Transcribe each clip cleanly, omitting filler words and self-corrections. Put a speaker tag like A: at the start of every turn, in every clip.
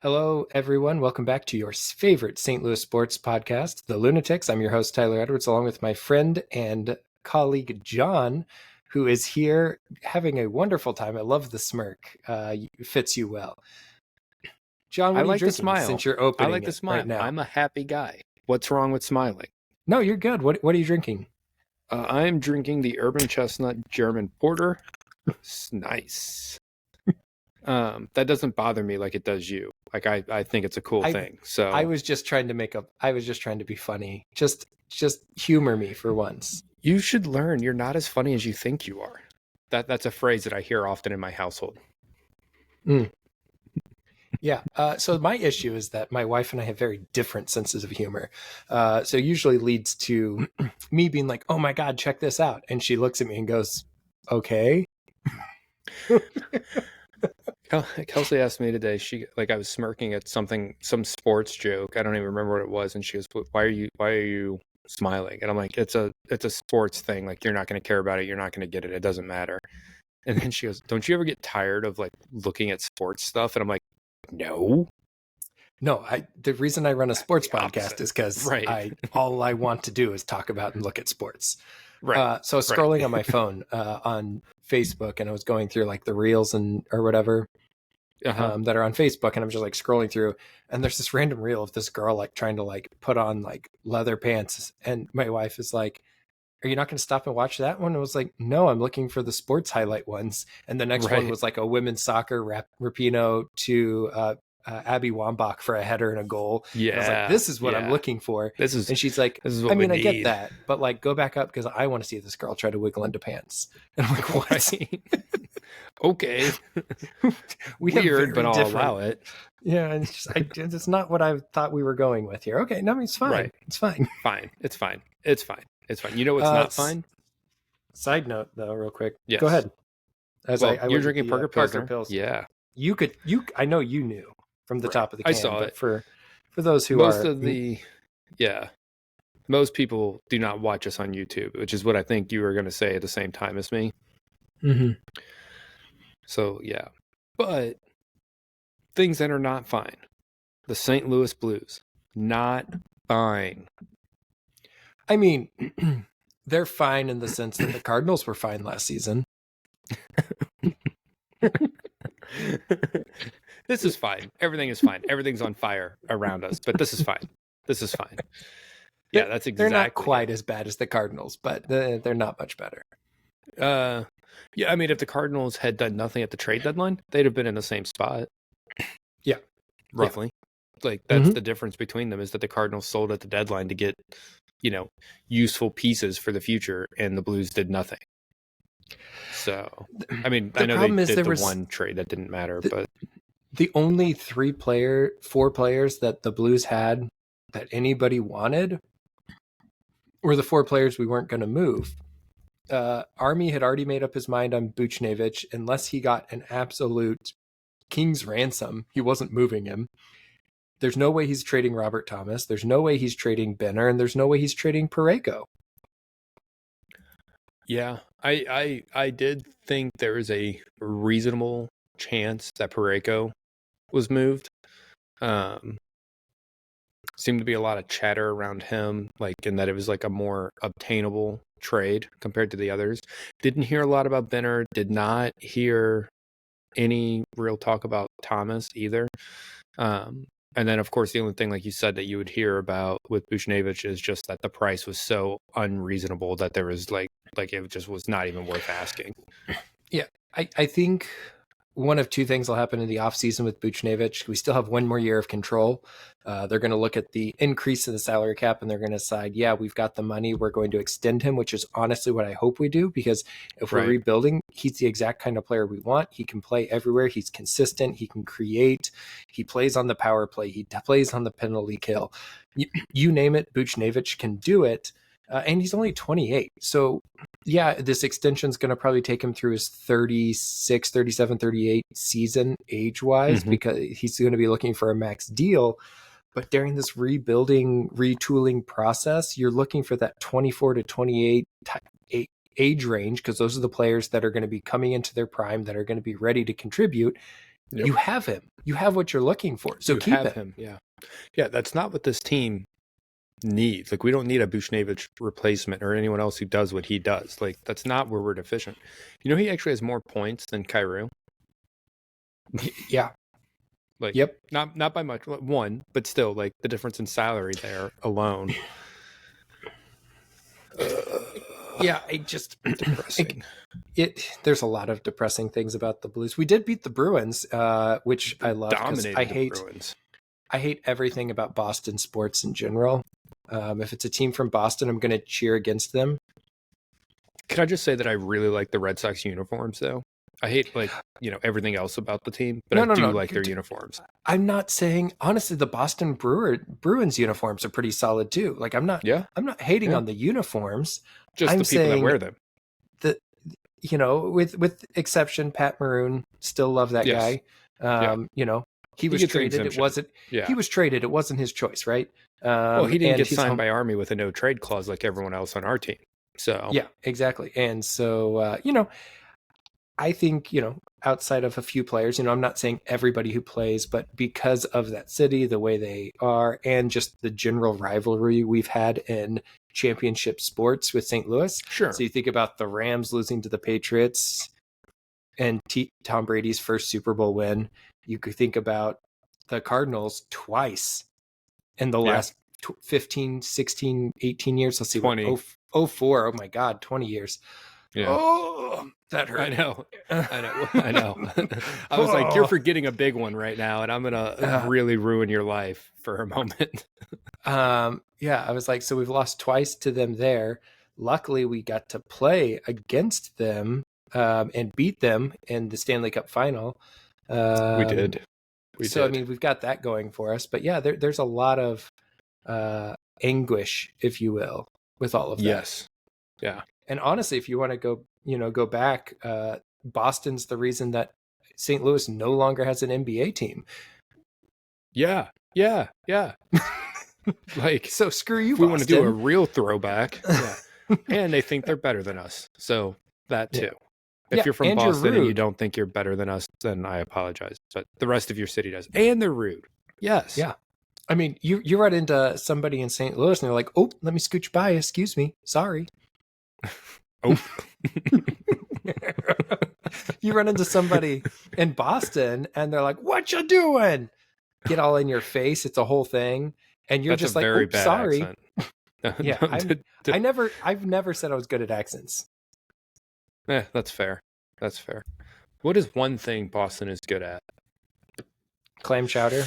A: Hello, everyone. Welcome back to your favorite St. Louis sports podcast, The Lunatics. I'm your host, Tyler Edwards, along with my friend and colleague, John, who is here having a wonderful time. I love the smirk. It fits you well. John, what are you
B: like the
A: drinking
B: smile.
A: since you're opening
B: I like the
A: it
B: smile.
A: right now?
B: I'm a happy guy. What's wrong with smiling?
A: No, you're good. What are you drinking?
B: I am drinking the Urban Chestnut German Porter. It's nice. That doesn't bother me like it does you. Like I think it's a cool thing. So
A: I was just trying to be funny. Just humor me for once.
B: You should learn. You're not as funny as you think you are. That's a phrase that I hear often in my household.
A: Yeah. So my issue is that my wife and I have very different senses of humor. So it usually leads to me being like, "Oh my God, check this out," and she looks at me and goes, "Okay."
B: Kelsey asked me today. I was smirking at some sports joke. I don't even remember what it was, and she goes, "Why are you smiling?" And I'm like, "It's a sports thing. Like, you're not going to care about it. You're not going to get it. It doesn't matter." And then she goes, "Don't you ever get tired of like looking at sports stuff?" And I'm like, "No."
A: No, the reason I run a sports podcast is because all I want to do is talk about and look at sports. Right. So I was scrolling on my phone on Facebook, and I was going through like the reels or whatever that are on Facebook, and I'm just like scrolling through, and there's this random reel of this girl like trying to like put on like leather pants, and my wife is like, "Are you not going to stop and watch that one?" And I was like, "No, I'm looking for the sports highlight ones." And the next one was like a women's soccer Rapinoe to Abby Wambach for a header and a goal. Yeah, and I was like, "This is what I'm looking for." And she's like, "I mean, I get that, but like, go back up because I want to see this girl try to wiggle into pants." And I'm like, "What?"
B: Okay, weird, but I'll allow it.
A: Yeah, and it's not what I thought we were going with here. Okay, no, I mean, it's fine. Right. It's fine.
B: Fine. It's fine. It's fine. It's fine. You know what's not fine?
A: Side note, though, real quick.
B: Yes.
A: Go ahead.
B: You're drinking Parker Pills.
A: Yeah. I know you knew from the top of the can.
B: I saw it.
A: For those who
B: most people do not watch us on YouTube, which is what I think you were going to say at the same time as me.
A: Mm-hmm.
B: So, yeah. But things that are not fine. The St. Louis Blues. Not fine.
A: I mean, they're fine in the sense that the Cardinals were fine last season.
B: This is fine. Everything is fine. Everything's on fire around us, but this is fine. This is fine. Yeah, that's exactly.
A: They're not quite as bad as the Cardinals, but they're not much better.
B: Yeah, I mean, if the Cardinals had done nothing at the trade deadline, they'd have been in the same spot.
A: Yeah.
B: Roughly. Yeah. Like, that's the difference between them, is that the Cardinals sold at the deadline to get, useful pieces for the future, and the Blues did nothing. So, I mean, I know they did the one trade that didn't matter, but
A: the only 4 players that the Blues had that anybody wanted were the 4 players we weren't going to move. Army had already made up his mind on Buchnevich. Unless he got an absolute king's ransom, he wasn't moving him. There's no way he's trading Robert Thomas. There's no way he's trading Benner, and there's no way he's trading Parayko.
B: Yeah, I did think there was a reasonable chance that Parayko was moved. Seemed to be a lot of chatter around him, like, in that it was like a more obtainable trade compared to the others. Didn't hear a lot about Benner. Did not hear any real talk about Thomas either. And then, of course, the only thing, like you said, that you would hear about with Buchnevich is just that the price was so unreasonable that there was like it just was not even worth asking.
A: Yeah, I think one of 2 things will happen in the offseason with Buchnevich. We still have 1 more year of control. They're going to look at the increase in the salary cap, and they're going to decide, yeah, we've got the money. We're going to extend him, which is honestly what I hope we do, because if we're rebuilding, he's the exact kind of player we want. He can play everywhere. He's consistent. He can create. He plays on the power play. He plays on the penalty kill. You name it, Buchnevich can do it. And he's only 28. So, yeah, this extension is going to probably take him through his 36, 37, 38 season age-wise, because he's going to be looking for a max deal. But during this rebuilding, retooling process, you're looking for that 24 to 28 age range, because those are the players that are going to be coming into their prime, that are going to be ready to contribute.
B: Yep.
A: You have him. You have what you're looking for. So
B: you
A: keep
B: have him. Yeah. Yeah. That's not what this team needs. Like, we don't need a Buchnevich replacement or anyone else who does what he does. Like, that's not where we're deficient. You know, he actually has more points than Kyrou.
A: Yeah.
B: Like,
A: yep.
B: Not by much, one, but still, like, the difference in salary there alone.
A: Yeah, I just
B: depressing.
A: There's a lot of depressing things about the Blues. We did beat the Bruins, which I love because I hate everything about Boston sports in general. If it's a team from Boston, I'm going to cheer against them.
B: Can I just say that I really like the Red Sox uniforms, though? I hate, like, everything else about the team, but I do like their uniforms.
A: I'm not saying, honestly, the Boston Bruins uniforms are pretty solid too. Like, I'm not hating on the uniforms.
B: Just
A: I'm
B: the people that wear them.
A: With exception, Pat Maroon, still love that guy. He was traded. He was traded. It wasn't his choice, right?
B: Well, he didn't get signed by Army with a no trade clause like everyone else on our team. So
A: yeah, exactly. And so I think, outside of a few players, I'm not saying everybody who plays, but because of that city, the way they are, and just the general rivalry we've had in championship sports with St. Louis.
B: Sure.
A: So you think about the Rams losing to the Patriots and Tom Brady's first Super Bowl win. You could think about the Cardinals twice in the last 15, 16, 18 years. Let's see,
B: 20.
A: 04. Oh my God, 20 years.
B: Yeah.
A: Oh, that hurt.
B: I know. I was like, you're forgetting a big one right now, and I'm going to really ruin your life for a moment.
A: I was like, so we've lost twice to them there. Luckily, we got to play against them and beat them in the Stanley Cup final.
B: We did.
A: I mean, we've got that going for us. But yeah, there's a lot of anguish, if you will, with all of that.
B: Yes. Yeah.
A: And honestly, if you want to go back, Boston's the reason that St. Louis no longer has an NBA team.
B: Yeah. Like,
A: so screw you,
B: we
A: Boston.
B: want to do a real throwback. Yeah. And they think they're better than us. So that too.
A: Yeah.
B: If you're from Boston and you don't think you're better than us, then I apologize. But the rest of your city does. And they're rude. Yes.
A: Yeah. I mean, you run into somebody in St. Louis and they're like, oh, let me scooch by. Excuse me. Sorry.
B: Oh.
A: You run into somebody in Boston and they're like, what you doing? Get all in your face. It's a whole thing. And you're just like, very bad sorry.
B: Accent.
A: I've never said I was good at accents.
B: That's fair. What is one thing Boston is good at?
A: Clam chowder.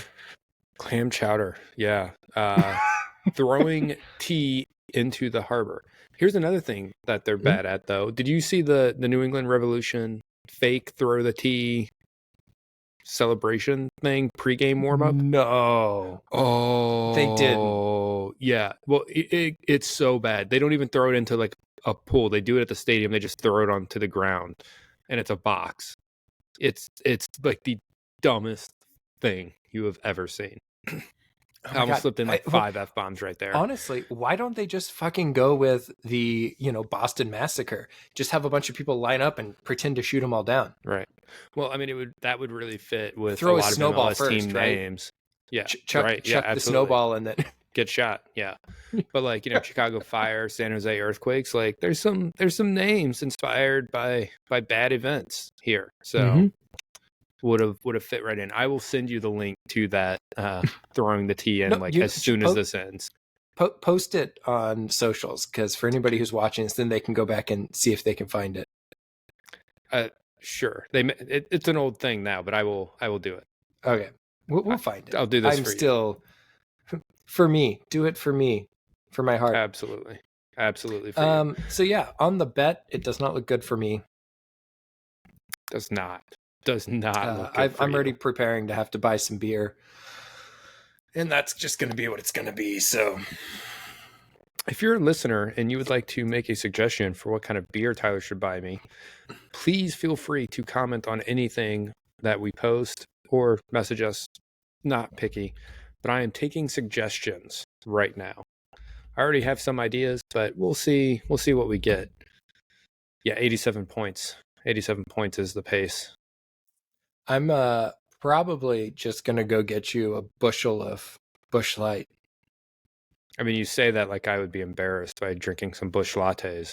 B: Clam chowder. Yeah. Throwing tea into the harbor. Here's another thing that they're bad at, though. Did you see the New England Revolution fake throw the tea celebration thing, pregame warm-up?
A: No.
B: Oh.
A: They didn't.
B: Yeah. Well, it's so bad. They don't even throw it into like a pool. They do it at the stadium. They just throw it onto the ground, and it's a box. It's like the dumbest thing you have ever seen. I almost slipped in like 5 F-bombs right there.
A: Honestly, why don't they just fucking go with the, Boston Massacre? Just have a bunch of people line up and pretend to shoot them all down.
B: Right. Well, I mean, that would really fit with
A: throw
B: a lot
A: a snowball
B: of MLS
A: first,
B: team
A: right?
B: names. Yeah.
A: Chuck the snowball and then
B: get shot. Yeah. But like, Chicago Fire, San Jose Earthquakes, like there's some names inspired by bad events here. So would have fit right in. I will send you the link to that throwing the tea in as soon as this ends.
A: Post it on socials, because for anybody who's watching this, then they can go back and see if they can find it.
B: Sure. It's an old thing now, but I will do it.
A: Okay. We'll find it.
B: I'll do this for
A: you. For me. Do it for me. For my heart.
B: Absolutely. For you.
A: So yeah, on the bet, it does not look good for me.
B: Does not look good
A: I'm already preparing to have to buy some beer. And that's just going to be what it's going to be. So
B: if you're a listener and you would like to make a suggestion for what kind of beer Tyler should buy me, please feel free to comment on anything that we post or message us. Not picky, but I am taking suggestions right now. I already have some ideas, but we'll see what we get. Yeah, 87 points. 87 points is the pace.
A: I'm probably just going to go get you a bushel of Busch Light.
B: I mean, you say that like I would be embarrassed by drinking some Busch lattes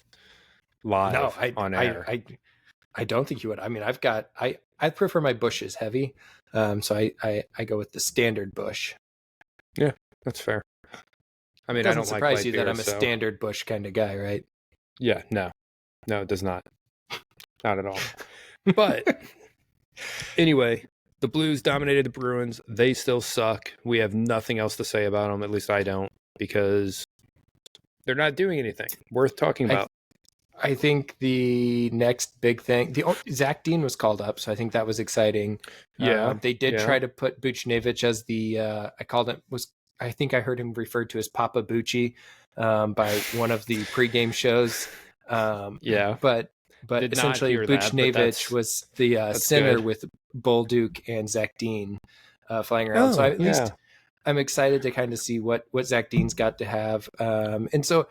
A: No,
B: live on air.
A: I don't think you would. I mean, I prefer my Bushes heavy. So I go with the standard Bush.
B: Yeah, that's fair. I
A: It
B: mean, I
A: doesn't
B: don't like
A: surprise
B: light
A: you
B: beer,
A: that I'm a
B: so
A: standard Bush kind of guy, right?
B: yeah, no, it does not. Not at all. But anyway, the Blues dominated the Bruins. They still suck. We have nothing else to say about them. At least I don't, because they're not doing anything worth talking about.
A: I think the next big thing, Zach Dean was called up, so I think that was exciting.
B: Yeah,
A: They did try to put Buchnevich as the I think I heard him referred to as Papa Bucci by one of the pregame shows.
B: Yeah.
A: But
B: Did not
A: essentially
B: hear that, but
A: Buchnevich was the center
B: good.
A: with Bolduc and Zach Dean flying around. So at least I'm excited to kind of see what Zach Dean's got to have. And so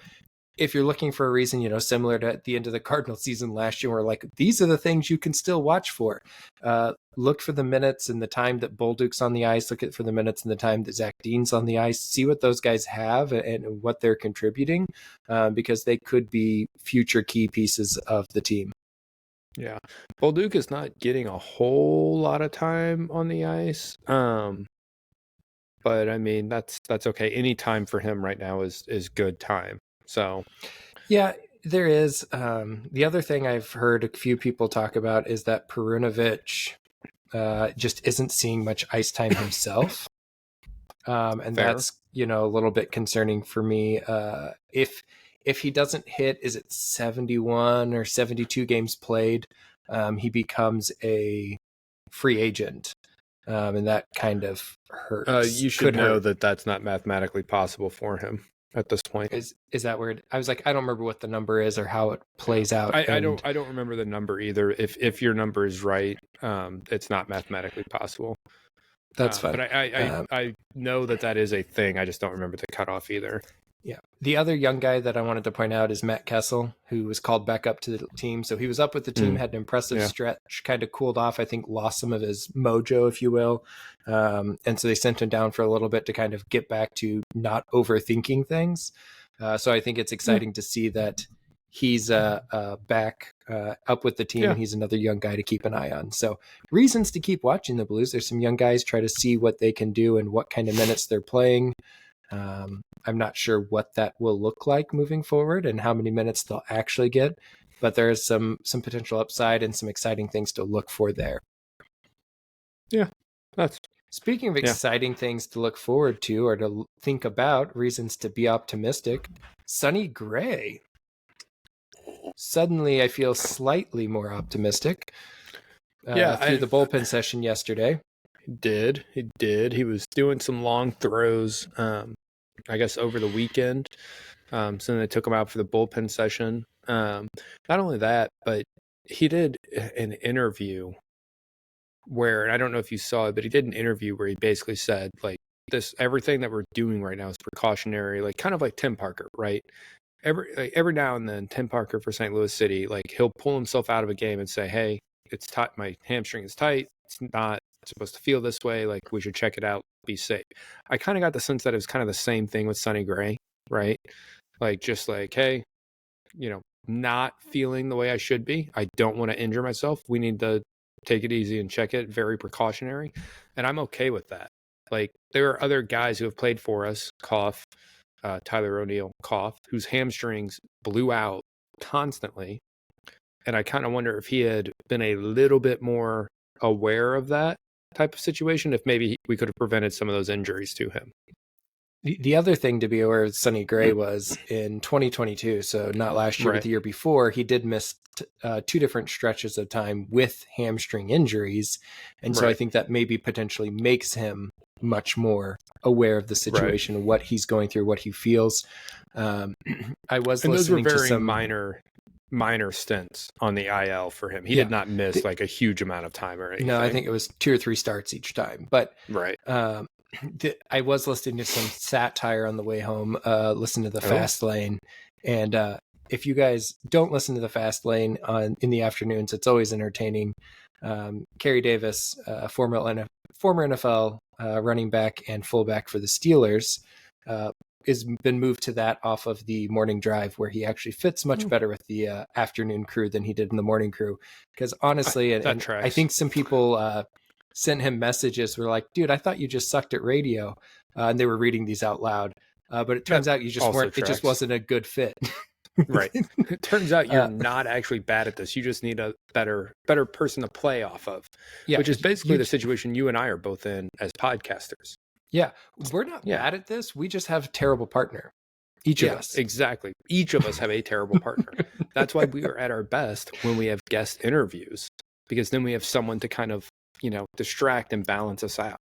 A: if you're looking for a reason, similar to at the end of the Cardinal season last year, where like these are the things you can still watch for. Look for the minutes and the time that Bolduc's on the ice. Look for the minutes and the time that Zach Dean's on the ice. See what those guys have and what they're contributing, because they could be future key pieces of the team.
B: Yeah, Bolduc is not getting a whole lot of time on the ice. But I mean that's okay. Any time for him right now is good time. So
A: yeah, there is. The other thing I've heard a few people talk about is that Perunovic just isn't seeing much ice time himself. And
B: fair.
A: that's, a little bit concerning for me. If he doesn't hit, is it 71 or 72 games played, he becomes a free agent. And that kind of hurts.
B: You should know that that's not mathematically possible for him at this point.
A: Is that weird? I was like, I don't remember what the number is or how it plays out.
B: I don't remember the number either. If your number is right, it's not mathematically possible.
A: That's fine.
B: But I know that is a thing. I just don't remember the cutoff either.
A: Yeah. The other young guy that I wanted to point out is Matt Kessel, who was called back up to the team. So he was up with the team, had an impressive stretch, kind of cooled off, I think lost some of his mojo, if you will. And so they sent him down for a little bit to kind of get back to not overthinking things. So I think it's exciting to see that he's back up with the team. Yeah. He's another young guy to keep an eye on. So reasons to keep watching the Blues. There's some young guys, try to see what they can do and what kind of minutes they're playing. I'm not sure what that will look like moving forward and how many minutes they'll actually get, but there's some potential upside and some exciting things to look for there.
B: Yeah,
A: speaking of exciting things to look forward to or to think about, reasons to be optimistic. Sonny Gray. Suddenly, I feel slightly more optimistic. Through the bullpen session yesterday.
B: He did. He was doing some long throws, I guess, over the weekend. So then they took him out for the bullpen session. Not only that, but he did an interview where, and I don't know if you saw it, but he did an interview where he basically said, like, everything that we're doing right now is precautionary, like kind of like Tim Parker, right? Every now and then, Tim Parker for St. Louis City, like he'll pull himself out of a game and say, hey, it's tight. My hamstring is tight. It's not supposed to feel this way. Like, we should check it out. Be safe. I kind of got the sense that it was kind of the same thing with Sonny Gray, right? Like, just like, hey, not feeling the way I should be. I don't want to injure myself. We need to take it easy and check it. Very precautionary. And I'm okay with that. Like, there are other guys who have played for us, cough, Tyler O'Neill, cough, whose hamstrings blew out constantly. And I kind of wonder if he had been a little bit more aware of that type of situation, if maybe we could have prevented some of those injuries to him.
A: The other thing to be aware of Sonny Gray was in 2022, so not last year, but the year before, he did miss 2 different stretches of time with hamstring injuries. And so I think that maybe potentially makes him much more aware of the situation, and what he's going through, what he feels. I was listening to some
B: minor stints on the IL for him. He did not miss like a huge amount of time or anything.
A: No, I think it was 2 or 3 starts each time. But I was listening to some satire on the way home, listening to the Fast Lane. And if you guys don't listen to the Fast Lane in the afternoons, it's always entertaining. Kerry Davis, former NFL running back and fullback for the Steelers, has been moved to that off of the morning drive, where he actually fits much better with the afternoon crew than he did in the morning crew. Because honestly, and I think some people sent him messages were like, dude, I thought you just sucked at radio. And they were reading these out loud. But it turns out you just weren't. It just wasn't a good fit.
B: Right. It turns out you're not actually bad at this. You just need a better person to play off of. Yeah, which is basically the situation you and I are both in as podcasters.
A: Yeah, we're not bad at this. We just have a terrible partner. Each of us.
B: Exactly. Each of us have a terrible partner. That's why we are at our best when we have guest interviews, because then we have someone to kind of, distract and balance us out.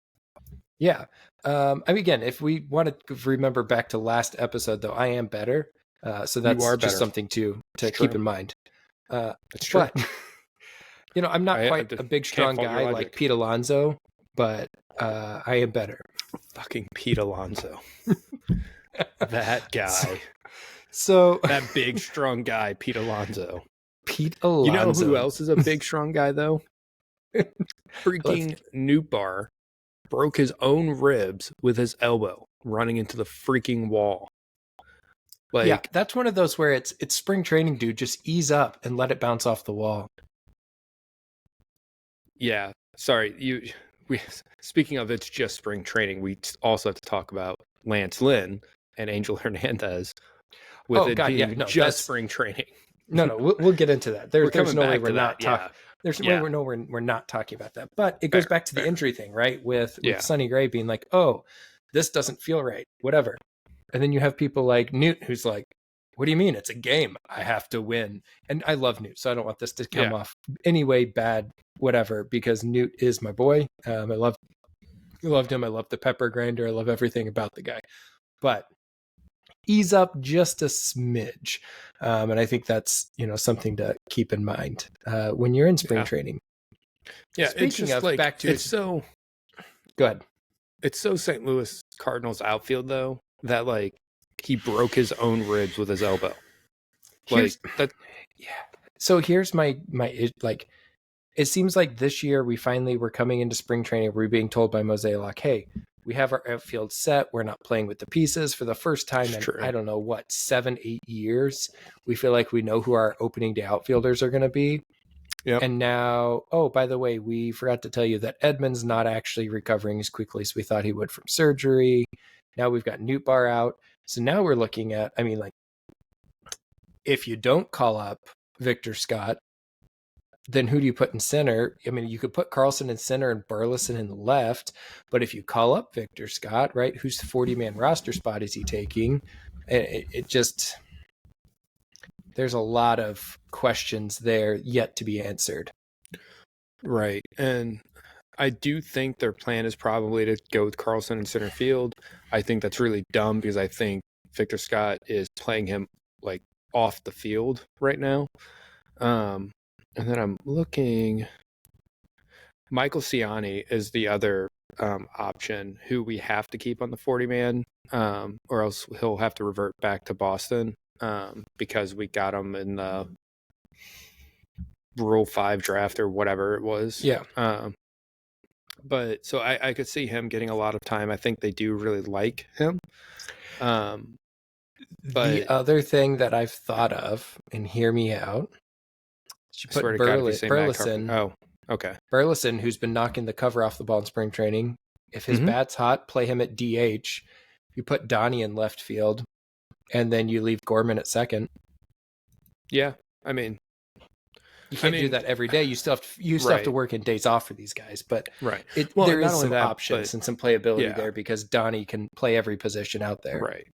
A: Yeah. I mean, again, if we want to remember back to last episode, though, I am better. So that's just something to keep in mind.
B: That's true.
A: But, I'm not quite a big, strong guy like Pete Alonso, but I am better.
B: Fucking Pete Alonso. That guy.
A: So
B: that big, strong guy, Pete Alonso.
A: Pete Alonso.
B: You know who else is a big, strong guy, though? Freaking Newt Bar broke his own ribs with his elbow running into the freaking wall.
A: Yeah, that's one of those where it's spring training, dude. Just ease up and let it bounce off the wall.
B: Yeah, sorry. Speaking of it's just spring training, we also have to talk about Lance Lynn and Angel Hernandez with just spring training.
A: No, we'll get into that. There's no way we're not talking. There's no way we're not talking about that. But it goes back to the injury thing, right? With Sonny Gray being like, oh, this doesn't feel right, whatever. And then you have people like Newt, who's like, what do you mean? It's a game. I have to win. And I love Newt, so I don't want this to come off anyway bad, whatever, because Newt is my boy. I loved him. I love the pepper grinder. I love everything about the guy. But ease up just a smidge. And I think that's, something to keep in mind when you're in spring training.
B: Yeah,
A: Speaking of, back to
B: go ahead. It's so St. Louis Cardinals outfield, though, that he broke his own ribs with his elbow.
A: So here's my it seems like this year we finally were coming into spring training. We're being told by Mosaic, hey, we have our outfield set. We're not playing with the pieces for the first time in, I don't know, 7-8 years. We feel like we know who our opening day outfielders are going to be. Yep. And now, by the way, we forgot to tell you that Edman's not actually recovering as quickly as we thought he would from surgery. Now we've got Newt Bar out. So now we're looking at, if you don't call up Victor Scott, then who do you put in center? I mean, you could put Carlson in center and Burleson in the left, but if you call up Victor Scott, right, whose 40-man roster spot is he taking? It just, there's a lot of questions there yet to be answered.
B: Right. And I do think their plan is probably to go with Carlson in center field. I think that's really dumb because I think Victor Scott is playing him off the field right now. And then I'm looking. Michael Ciani is the other option who we have to keep on the 40-man, or else he'll have to revert back to Boston because we got him in the Rule 5 draft or whatever it was.
A: Yeah.
B: But so I could see him getting a lot of time. I think they do really like him. But
A: the other thing that I've thought of, and hear me out, you put Burleson.
B: Oh, okay.
A: Burleson, who's been knocking the cover off the ball in spring training. If his bat's hot, play him at DH. You put Donnie in left field, and then you leave Gorman at second.
B: Yeah, I mean,
A: you can't do that every day. You still have to work in days off for these guys, but there is some options and some playability there because Donnie can play every position out there.
B: Right.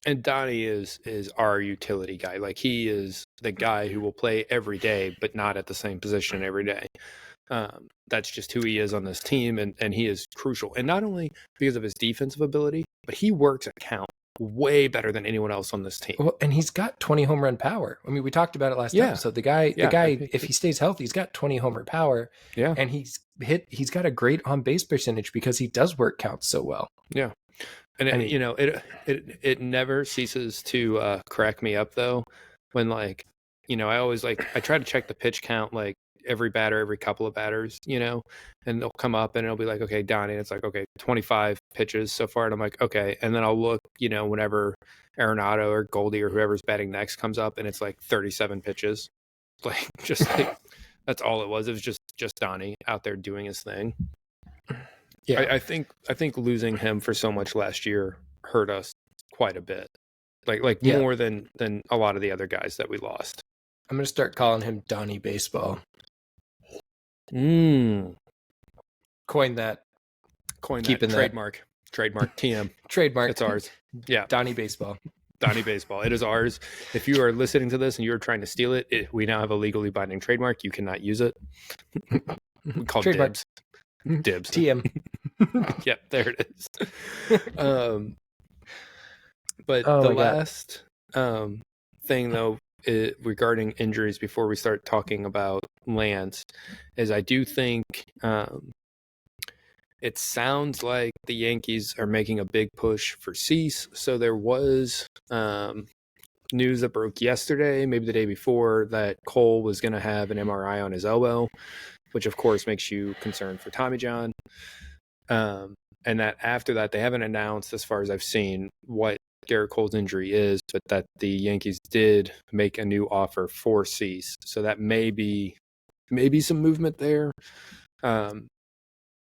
B: And Donnie is our utility guy. He is the guy who will play every day, but not at the same position every day. That's just who he is on this team, and he is crucial. And not only because of his defensive ability, but he works at count way better than anyone else on this team.
A: Well, and he's got 20 home run power. I mean, we talked about it last episode. The guy, if he stays healthy, he's got 20 homer power.
B: Yeah,
A: and he's got a great on base percentage because he does work counts so well.
B: Yeah. And it never ceases to crack me up though when I always I try to check the pitch count every batter, every couple of batters, and they'll come up and it'll be like, okay, Donnie, and it's like, okay, 25 pitches so far. And I'm like, okay. And then I'll look, whenever Arenado or Goldie or whoever's batting next comes up and it's like 37 pitches. Like, just like, that's all it was. It was just Donnie out there doing his thing. Yeah. I think losing him for so much last year hurt us quite a bit. Like more than a lot of the other guys that we lost.
A: I'm going to start calling him Donnie Baseball.
B: Coin
A: that.
B: Keeping that. Trademark. TM.
A: Trademark.
B: It's ours. Yeah.
A: Donnie Baseball.
B: Donnie Baseball. It is ours. If you are listening to this and you're trying to steal it, we now have a legally binding trademark. You cannot use it. We call dibs. Dibs.
A: TM.
B: Yep, there it is. But the last thing, though, regarding injuries before we start talking about Lance, is I do think it sounds like the Yankees are making a big push for Cease. So there was news that broke yesterday, maybe the day before, that Cole was going to have an MRI on his elbow, which of course makes you concerned for Tommy John. And that after that, they haven't announced, as far as I've seen, what Garrett Cole's injury is, but that the Yankees did make a new offer for Cease. So that may be some movement there.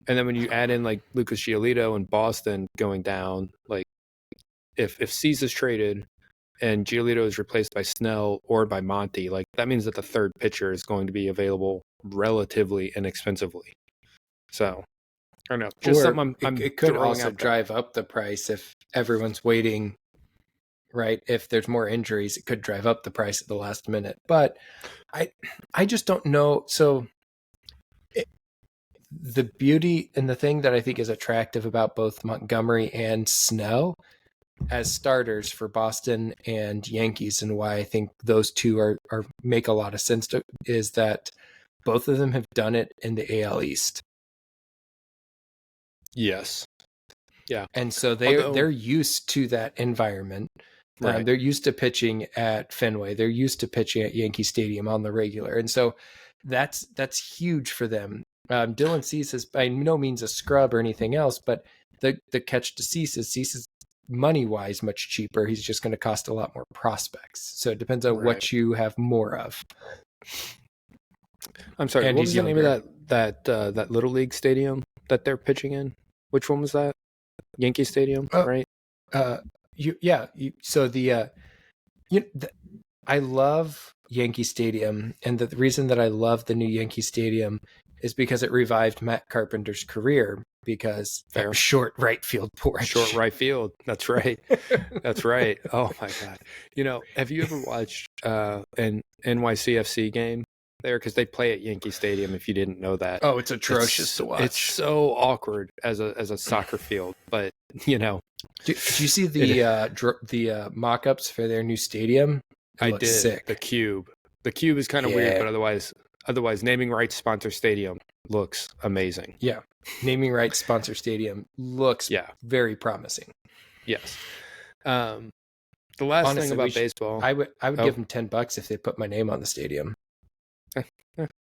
B: And then when you add in like Lucas Giolito and Boston going down, like if Cease is traded and Giolito is replaced by Snell or by Monty, like that means that the third pitcher is going to be available relatively inexpensively. So I don't know. Just something
A: it could also drive up the price if everyone's waiting, right? If there's more injuries, it could drive up the price at the last minute. But I just don't know. So the beauty and the thing that I think is attractive about both Montgomery and Snell as starters for Boston and Yankees, and why I think those two are make a lot of sense is that both of them have done it in the AL East.
B: Yes. Yeah.
A: And so they're used to that environment.
B: Right.
A: They're used to pitching at Fenway. They're used to pitching at Yankee Stadium on the regular. And so that's huge for them. Dylan Cease is by no means a scrub or anything else, but the catch to Cease is money-wise much cheaper. He's just going to cost a lot more prospects. So it depends on what you have more of.
B: I'm sorry,
A: and
B: what was the name of that Little League stadium that they're pitching in? Which one was that? Yankee Stadium, right?
A: I love Yankee Stadium, and the reason that I love the new Yankee Stadium is because it revived Matt Carpenter's career, because short right field porch.
B: Short right field. That's right. That's right. Oh my God. Have you ever watched an NYCFC game there? Because they play at Yankee Stadium, if you didn't know that.
A: Oh, it's atrocious to watch.
B: It's so awkward as a soccer field, but
A: Did you see the mock-ups for their new stadium?
B: I did. Sick. The cube is kind of weird, but otherwise naming rights sponsor stadium looks amazing.
A: Yeah. Naming rights sponsor stadium looks very promising.
B: Yes. The last thing about baseball,
A: I would give them $10 if they put my name on the stadium.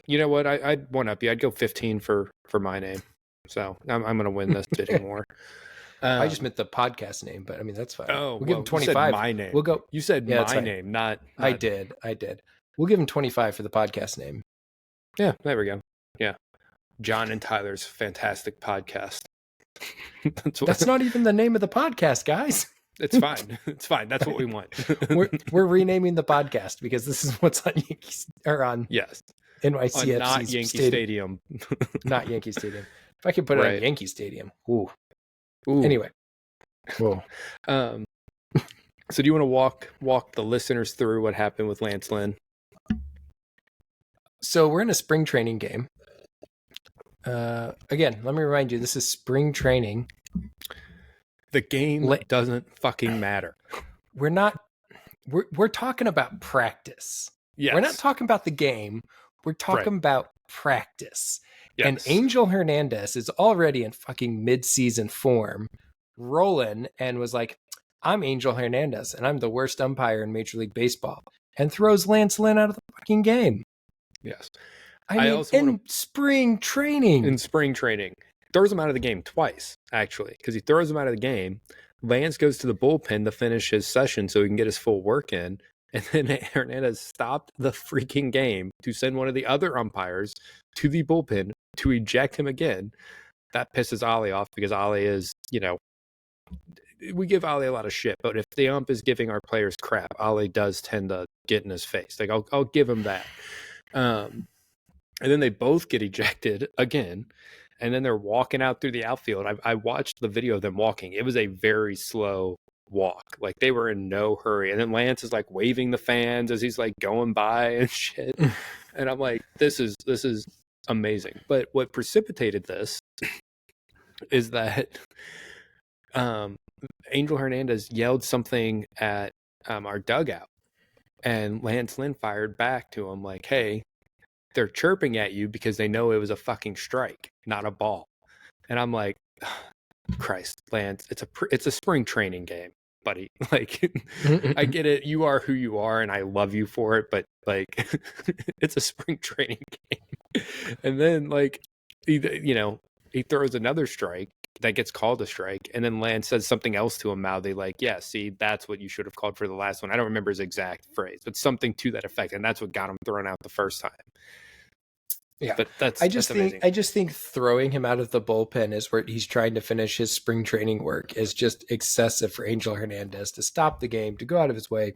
B: You know what? I'd one up you. I'd go 15 for my name. So I'm going to win this bidding war.
A: I just meant the podcast name, but I mean, that's fine.
B: Oh,
A: we'll give him 25.
B: You said my name.
A: We'll go.
B: You said my name, not.
A: I did. We'll give him 25 for the podcast name.
B: Yeah, there we go. Yeah. John and Tyler's fantastic podcast.
A: That's not even the name of the podcast, guys.
B: It's fine. It's fine. That's what we want.
A: we're renaming the podcast because this is what's on Yankees or on NYCFC
B: not Yankee Stadium.
A: Not Yankee Stadium. If I could put it on Yankee Stadium. Ooh. Anyway.
B: Whoa. So do you want to walk the listeners through what happened with Lance Lynn?
A: So we're in a spring training game. Again, let me remind you, this is spring training.
B: The game doesn't fucking matter.
A: We're talking about practice.
B: Yes.
A: We're not talking about the game. We're talking about practice.
B: Yes.
A: And Angel Hernandez is already in fucking mid-season form, rolling, and was like, I'm Angel Hernandez, and I'm the worst umpire in Major League Baseball, and throws Lance Lynn out of the fucking game.
B: Yes.
A: I
B: I
A: mean,
B: also want
A: in spring training.
B: in spring training. Throws him out of the game twice, actually, because he throws him out of the game. Lance goes to the bullpen to finish his session so he can get his full work in. And then Hernandez stopped the freaking game to send one of the other umpires to the bullpen to eject him again. That pisses Ollie off because Ollie is, we give Ollie a lot of shit, but if the ump is giving our players crap, Ollie does tend to get in his face. Like, I'll give him that. And then they both get ejected again. And then they're walking out through the outfield. I watched the video of them walking. It was a very slow walk. Like, they were in no hurry. And then Lance is like waving the fans as he's like going by and shit. And I'm like, this is amazing. But what precipitated this is that Angel Hernandez yelled something at our dugout. And Lance Lynn fired back to him like, hey, they're chirping at you because they know it was a fucking strike, not a ball. And I'm like, Christ, Lance, it's a spring training game, buddy. Like, I get it. You are who you are, and I love you for it. But like, it's a spring training game. And then like, he throws another strike that gets called a strike, and then Lance says something else to him mouthy, like, yeah, see, that's what you should have called for the last one. I don't remember his exact phrase, but something to that effect, and that's what got him thrown out the first time.
A: Yeah,
B: but that's
A: I just
B: amazing.
A: think throwing him out of the bullpen is where he's trying to finish his spring training work is just excessive for Angel Hernandez to stop the game, to go out of his way.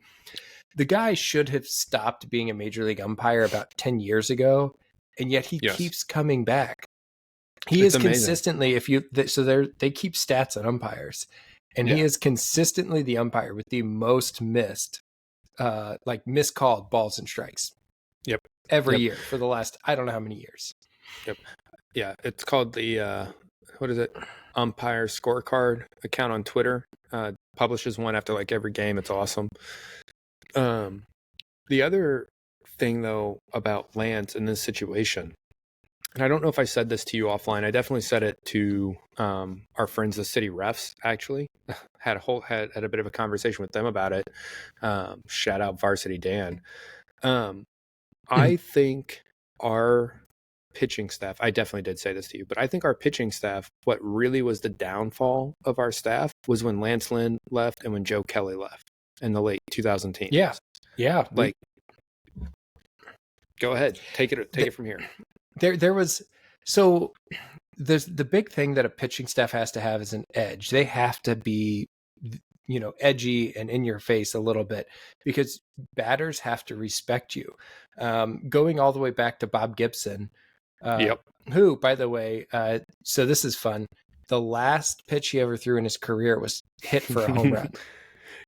A: The guy should have stopped being a major league umpire about 10 years ago, and yet he keeps coming back. He is consistently, they keep stats on umpires, and he is consistently the umpire with the most missed miscalled balls and strikes.
B: Yep.
A: Every year for the last, I don't know how many years.
B: Yep. Yeah. It's called the, what is it? Umpire Scorecard account on Twitter. Publishes one after like every game. It's awesome. The other thing though about Lance in this situation, and I don't know if I said this to you offline. I definitely said it to our friends, the city refs, actually. had a bit of a conversation with them about it. Shout out Varsity Dan. I think our pitching staff, I definitely did say this to you, but I think our pitching staff, what really was the downfall of our staff was when Lance Lynn left and when Joe Kelly left in the late 2000 teams.
A: Yeah. Yeah.
B: Like, go ahead. Take it from here.
A: There was, so there's the big thing that a pitching staff has to have is an edge. They have to be, edgy and in your face a little bit because batters have to respect you. Going all the way back to Bob Gibson, who, by the way, so this is fun. The last pitch he ever threw in his career was hit for a home run.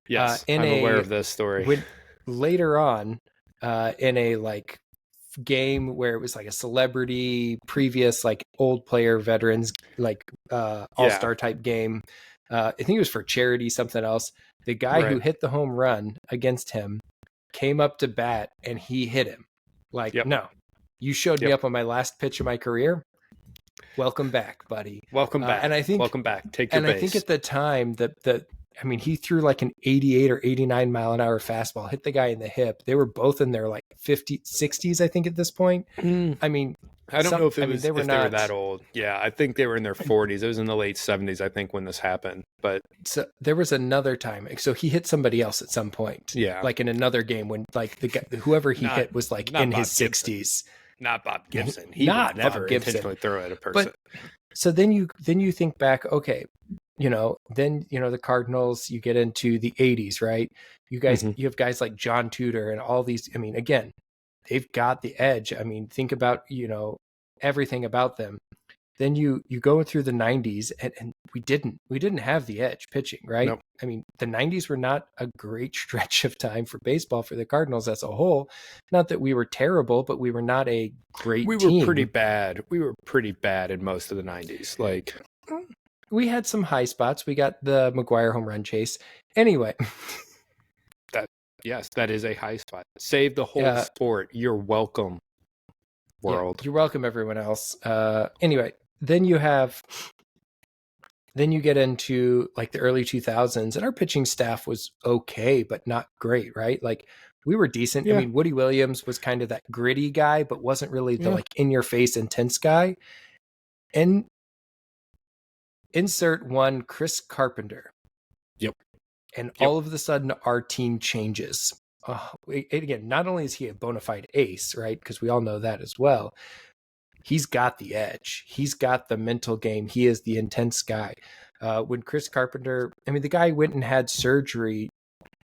B: Yes, I'm aware of this story.
A: Later on, in a game where it was like a celebrity, previous old player, veterans, all-star type game. I think it was for charity, something else. The guy who hit the home run against him came up to bat and he hit him. No, you showed me up on my last pitch of my career. Welcome back, buddy.
B: Welcome back.
A: And I think,
B: welcome back. Take your base.
A: I think at the time he threw like an 88 or 89 mile an hour fastball, hit the guy in the hip. They were both in their 50s, 60s, I think at this point. I mean,
B: I don't know if they were that old. Yeah, I think they were in their 40s. It was in the late 70s, I think, when this happened. But
A: so there was another time. So he hit somebody else at some point.
B: Yeah,
A: in another game when the guy, whoever he hit was in his 60s.
B: Not Bob Gibson. He would never intentionally throw at a person.
A: But so then you think back. Okay, then the Cardinals. You get into the 80s, right? You guys, you have guys like John Tudor and all these. I mean, again, they've got the edge. I mean, think about, everything about them. Then you go through the 90s and we didn't have the edge pitching, right?
B: Nope.
A: I mean, the 90s were not a great stretch of time for baseball for the Cardinals as a whole. Not that we were terrible, but we were not a great team.
B: We were pretty bad. We were pretty bad in most of the 90s.
A: We had some high spots. We got the McGuire home run chase. Anyway.
B: Yes, that is a high spot. Save the whole sport. You're welcome, world.
A: Yeah, you're welcome, everyone else. Anyway, then you get into the early 2000s, and our pitching staff was okay, but not great, right? we were decent.
B: Yeah.
A: I mean, Woody Williams was kind of that gritty guy, but wasn't really the
B: Yeah.
A: like in your face intense guy. And insert one Chris Carpenter.
B: Yep.
A: And all of a sudden our team changes. Again, not only is he a bona fide ace, right? Because we all know that as well. He's got the edge. He's got the mental game. He is the intense guy. When Chris Carpenter, I mean, the guy went and had surgery,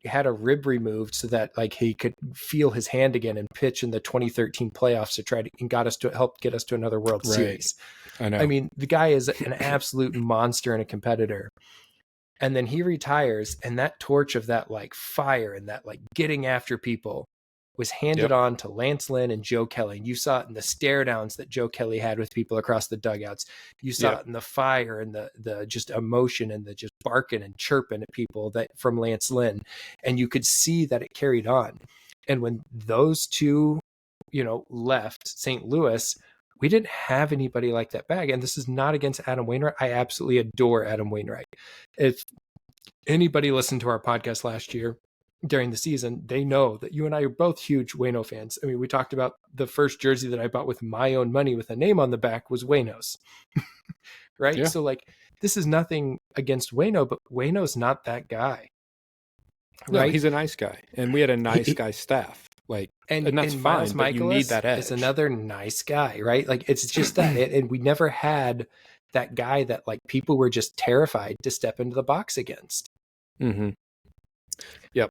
A: had a rib removed so that like he could feel his hand again and pitch in the 2013 playoffs to try to and got us to help get us to another World Series.
B: I know.
A: I mean, the guy is an absolute monster and a competitor. And then he retires, and that torch of that like fire and that like getting after people was handed on to Lance Lynn and Joe Kelly. And you saw it in the stare downs that Joe Kelly had with people across the dugouts. You saw it in the fire and the just emotion and the just barking and chirping at people that from Lance Lynn. And you could see that it carried on. And when those two, left St. Louis, we didn't have anybody like that back. And this is not against Adam Wainwright. I absolutely adore Adam Wainwright. If anybody listened to our podcast last year during the season, they know that you and I are both huge Waino fans. I mean, we talked about the first jersey that I bought with my own money with a name on the back was Waino's, right?
B: Yeah.
A: So like, this is nothing against Waino, but Waino's not that guy.
B: No, right? He's a nice guy. And we had a nice guy staff. Like, and that's fine,
A: Miles
B: but you need that edge.
A: Is another nice guy, right? Like, it's just that. And we never had that guy that like people were just terrified to step into the box against.
B: Mm-hmm. Yep.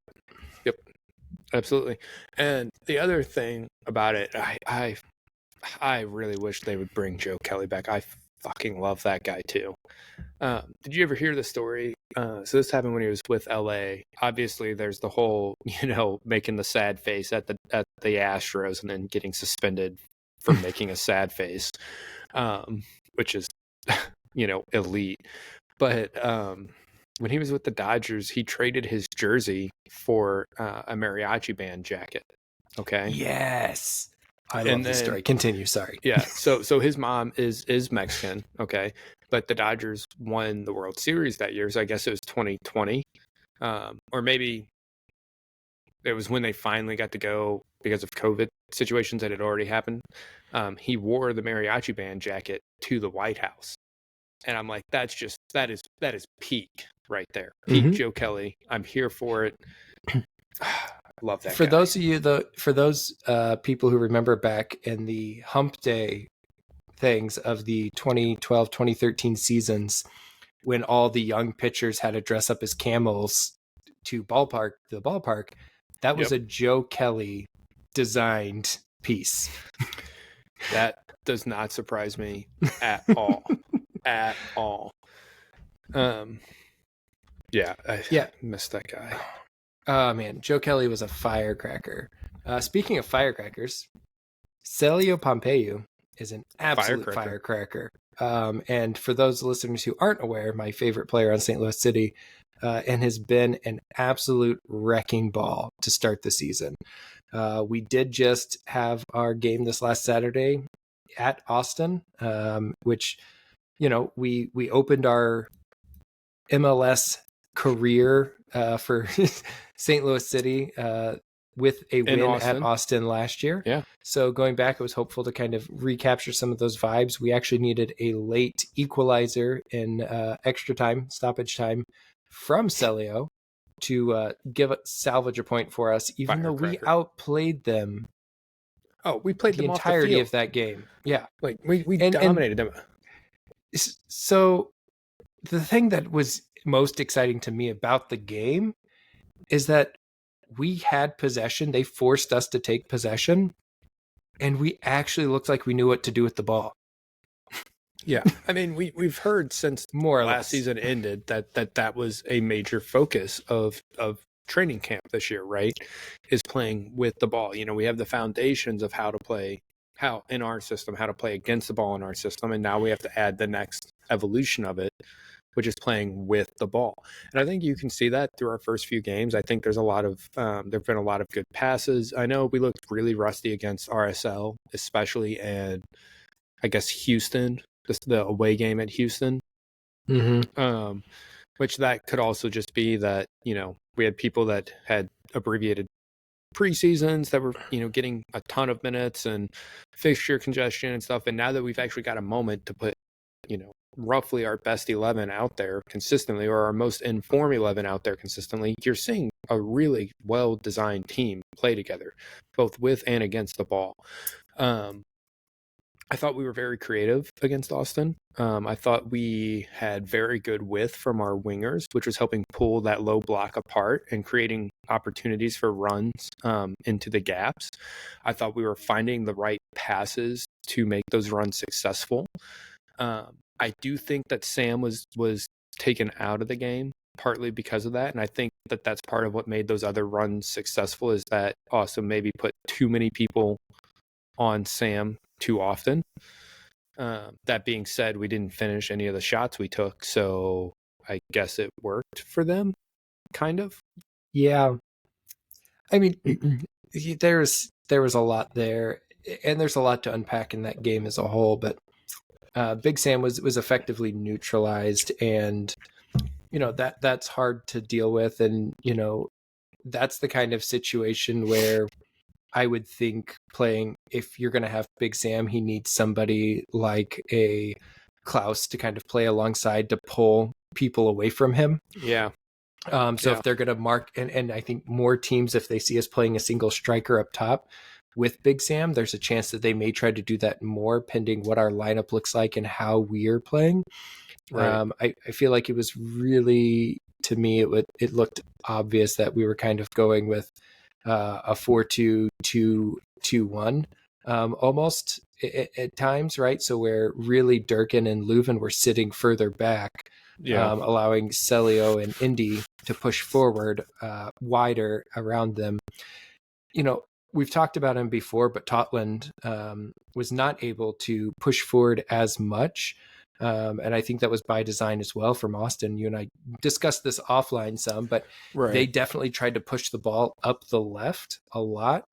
B: Absolutely. And the other thing about it, I really wish they would bring Joe Kelly back. I fucking love that guy too. Did you ever hear the story? So this happened when he was with LA. Obviously, there's the whole, making the sad face at the Astros and then getting suspended for making a sad face, which is, elite. But when he was with the Dodgers, he traded his jersey for a mariachi band jacket. Okay.
A: Yes. I love this story. Continue. Sorry.
B: Yeah. So his mom is Mexican. Okay. But the Dodgers won the World Series that year. So I guess it was 2020. Or maybe it was when they finally got to go because of COVID situations that had already happened. He wore the mariachi band jacket to the White House. And I'm like, that is peak right there. Peak Joe Kelly. I'm here for it. Love that.
A: For
B: guy.
A: Those of you, for those people who remember back in the hump day things of the 2012-2013 seasons, when all the young pitchers had to dress up as camels to the ballpark, that was a Joe Kelly designed piece.
B: That does not surprise me at all. At all. I missed that guy.
A: Oh man, Joe Kelly was a firecracker. Speaking of firecrackers, Celio Pompeu is an absolute firecracker. And for those listeners who aren't aware, my favorite player on St. Louis City, and has been an absolute wrecking ball to start the season. We did just have our game this last Saturday at Austin, which, we opened our MLS career for St. Louis City with a win at Austin last year.
B: Yeah.
A: So going back, I was hopeful to kind of recapture some of those vibes. We actually needed a late equalizer in extra time, stoppage time from Celio to salvage a point for us, even though we outplayed them.
B: Oh, we played
A: the
B: them
A: entirety
B: off the
A: of that game. Yeah.
B: Like we dominated them.
A: So the thing that was most exciting to me about the game is that we had possession. They forced us to take possession, and we actually looked like we knew what to do with the ball.
B: Yeah. I mean, we've heard since more last season ended that was a major focus of training camp this year, right? Is playing with the ball. We have the foundations of how to play in our system, how to play against the ball in our system. And now we have to add the next evolution of it, which is playing with the ball. And I think you can see that through our first few games. I think there's there've been a lot of good passes. I know we looked really rusty against RSL, especially in, I guess, Houston, the away game at Houston.
A: Mm-hmm.
B: Which that could also just be that, we had people that had abbreviated preseasons that were, getting a ton of minutes and fixture congestion and stuff. And now that we've actually got a moment to put, roughly our best 11 out there consistently, or our most in-form 11 out there consistently, you're seeing a really well-designed team play together, both with and against the ball. I thought we were very creative against Austin. I thought we had very good width from our wingers, which was helping pull that low block apart and creating opportunities for runs into the gaps. I thought we were finding the right passes to make those runs successful. I do think that Sam was taken out of the game partly because of that, and I think that that's part of what made those other runs successful, is that Austin maybe put too many people on Sam too often. That being said, we didn't finish any of the shots we took, so I guess it worked for them, kind of.
A: Yeah. I mean, there was a lot there, and there's a lot to unpack in that game as a whole, but Big Sam was effectively neutralized, and that's hard to deal with, and that's the kind of situation where I would think playing, if you're going to have Big Sam, he needs somebody like a Klaus to kind of play alongside to pull people away from him.
B: Yeah.
A: So if they're going to mark, and I think more teams, if they see us playing a single striker up top with Big Sam, there's a chance that they may try to do that more, pending what our lineup looks like and how we're playing.
B: Right.
A: I feel like it was really, to me, it looked obvious that we were kind of going with a 4-2-2-2-1 almost at times, right? So where really Durkin and Leuven were sitting further back, allowing Celio and Indy to push forward wider around them. We've talked about him before, but Totland was not able to push forward as much. And I think that was by design as well from Austin. You and I discussed this offline some, but they definitely tried to push the ball up the left a lot,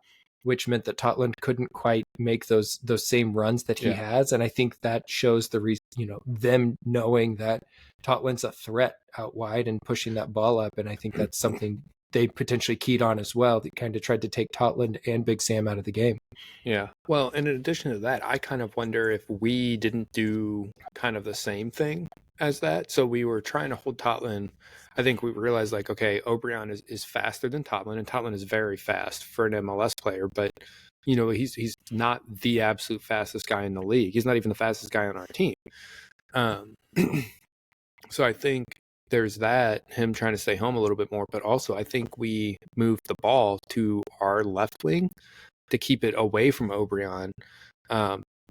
A: which meant that Totland couldn't quite make those same runs that he has. And I think that shows the reason, them knowing that Totland's a threat out wide and pushing that ball up. And I think that's something they potentially keyed on as well. They kind of tried to take Totland and Big Sam out of the game.
B: Yeah. Well, and in addition to that, I kind of wonder if we didn't do kind of the same thing as that. So we were trying to hold Totland. I think we realized, like, okay, O'Brien is faster than Totland, and Totland is very fast for an MLS player, but he's not the absolute fastest guy in the league. He's not even the fastest guy on our team. So I think there's that, him trying to stay home a little bit more, but also I think we moved the ball to our left wing to keep it away from O'Brien,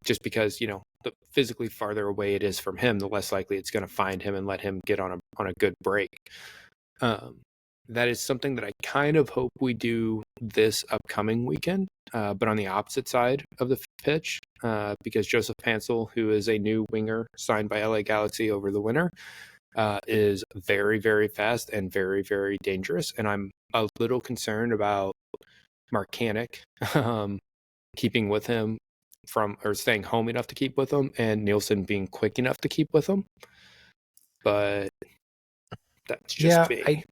B: just because, the physically farther away it is from him, the less likely it's going to find him and let him get on a good break. That is something that I kind of hope we do this upcoming weekend, but on the opposite side of the pitch, because Joseph Pansel, who is a new winger signed by LA Galaxy over the winter, is very, very fast and very, very dangerous. And I'm a little concerned about Marcanic keeping with him or staying home enough to keep with him, and Nielsen being quick enough to keep with him. But that's just me.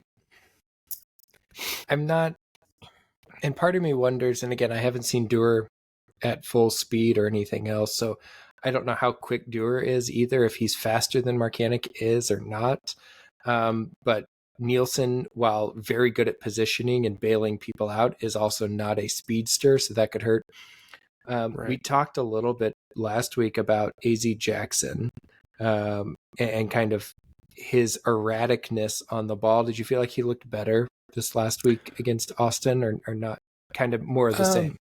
A: I'm not, and part of me wonders, and again, I haven't seen Dewar at full speed or anything else, so I don't know how quick Dewar is either, if he's faster than Marcanic is or not. But Nielsen, while very good at positioning and bailing people out, is also not a speedster, so that could hurt. We talked a little bit last week about AZ Jackson and kind of his erraticness on the ball. Did you feel like he looked better this last week against Austin, or not? Kind of more of the same?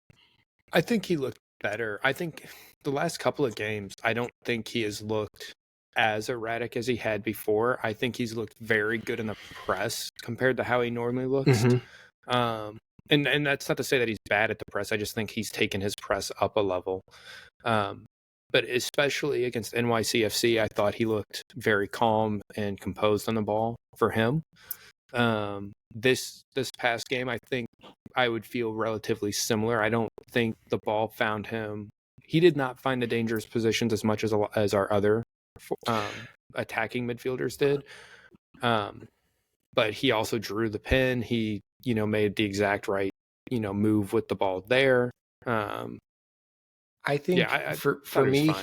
B: I think he looked better. I think the last couple of games, I don't think he has looked as erratic as he had before. I think he's looked very good in the press compared to how he normally looks. And that's not to say that he's bad at the press. I just think he's taken his press up a level. But especially against NYCFC, I thought he looked very calm and composed on the ball for him. This past game, I think I would feel relatively similar. I don't think the ball found him. He did not find the dangerous positions as much as our other attacking midfielders did. But he also drew the pin. He, made the exact right, move with the ball there.
A: I think
B: I
A: for
B: thought it was
A: me,
B: fine.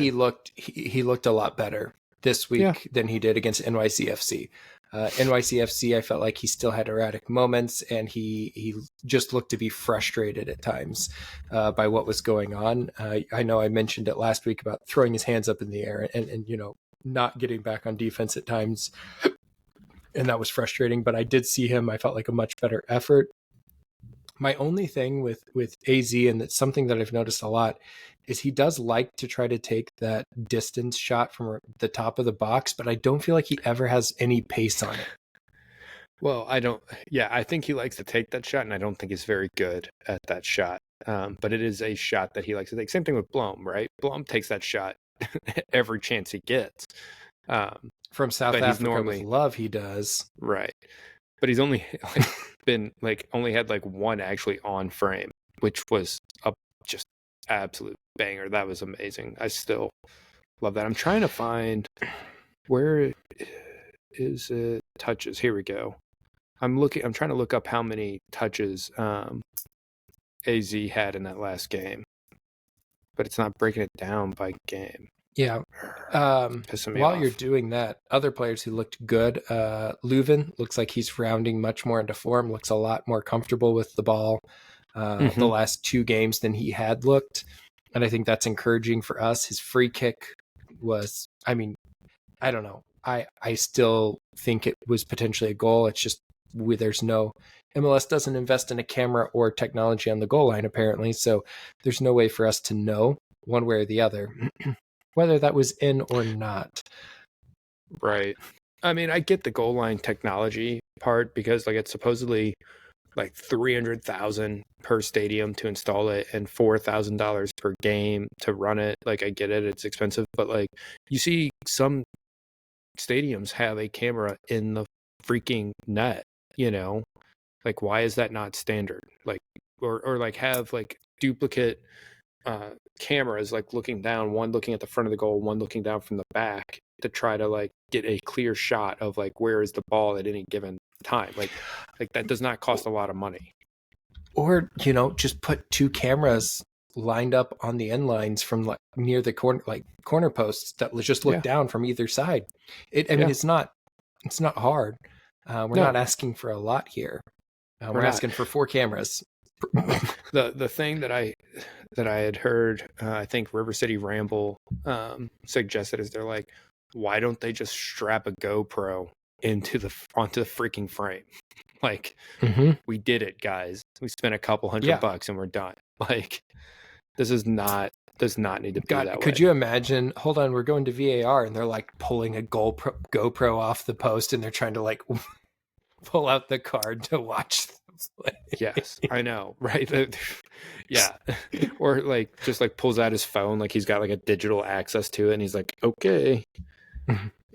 A: he looked a lot better this week than he did against NYCFC. NYCFC, I felt like he still had erratic moments, and he just looked to be frustrated at times by what was going on. I know I mentioned it last week about throwing his hands up in the air and not getting back on defense at times, and that was frustrating. But I did see him. I felt like a much better effort. My only thing with AZ, and that's something that I've noticed a lot, is he does like to try to take that distance shot from the top of the box, but I don't feel like he ever has any pace on it.
B: Well, I don't. Yeah, I think he likes to take that shot, and I don't think he's very good at that shot. But it is a shot that he likes to take. Same thing with Blom, right? Blom takes that shot every chance he gets.
A: From South
B: But he's
A: Africa
B: normally
A: with love, he does.
B: right. But he's only been only had one actually on frame, which was a just absolute banger. That was amazing. I still love that. I'm trying to find where is it touches. Here we go. I'm trying to look up how many touches AZ had in that last game, but it's not breaking it down by game.
A: Yeah.
B: Pissing me
A: While
B: off.
A: you're doing that, other players who looked good, Leuven looks like he's rounding much more into form, looks a lot more comfortable with the ball the last 2 games than he had looked. And I think that's encouraging for us. His free kick was, I mean, I don't know. I still think it was potentially a goal. It's just there's no MLS doesn't invest in a camera or technology on the goal line apparently, so there's no way for us to know one way or the other whether that was in or not.
B: Right. I mean, I get the goal line technology part because it's supposedly 300,000 per stadium to install it and $4,000 per game to run it. I get it, it's expensive, but you see some stadiums have a camera in the freaking net, why is that not standard? Or have duplicate cameras looking down, one looking at the front of the goal, one looking down from the back to try to get a clear shot of where is the ball at any given time. That does not cost a lot of money.
A: Or just put 2 cameras lined up on the end lines from near the corner posts that just look down from either side. I mean, it's not hard. We're not asking for a lot here. We're asking for 4 cameras.
B: The thing that I had heard, I think River City Ramble suggested is they're why don't they just strap a GoPro onto the freaking frame? We did it, guys. We spent a couple $100 and we're done. This does not need to be that way.
A: Could you imagine? Hold on, we're going to VAR and they're pulling a GoPro off the post and they're trying to pull out the card to watch the play.
B: Yes, I know, right? Yeah. Or just pulls out his phone he's got a digital access to it and he's okay.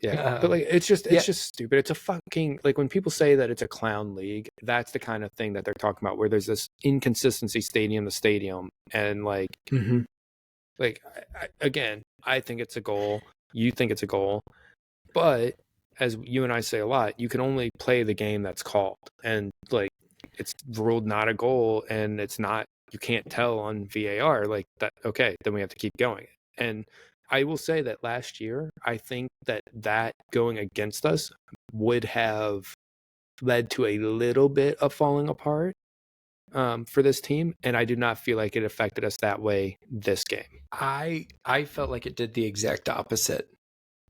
B: Yeah. But it's just stupid. It's a fucking when people say that it's a clown league, that's the kind of thing that they're talking about where there's this inconsistency stadium to stadium and again, I think it's a goal. You think it's a goal. But as you and I say a lot, you can only play the game that's called. And it's ruled not a goal and it's not, you can't tell on VAR that, okay, then we have to keep going. And I will say that last year, I think that going against us would have led to a little bit of falling apart for this team. And I do not feel like it affected us that way this game.
A: I felt like it did the exact opposite.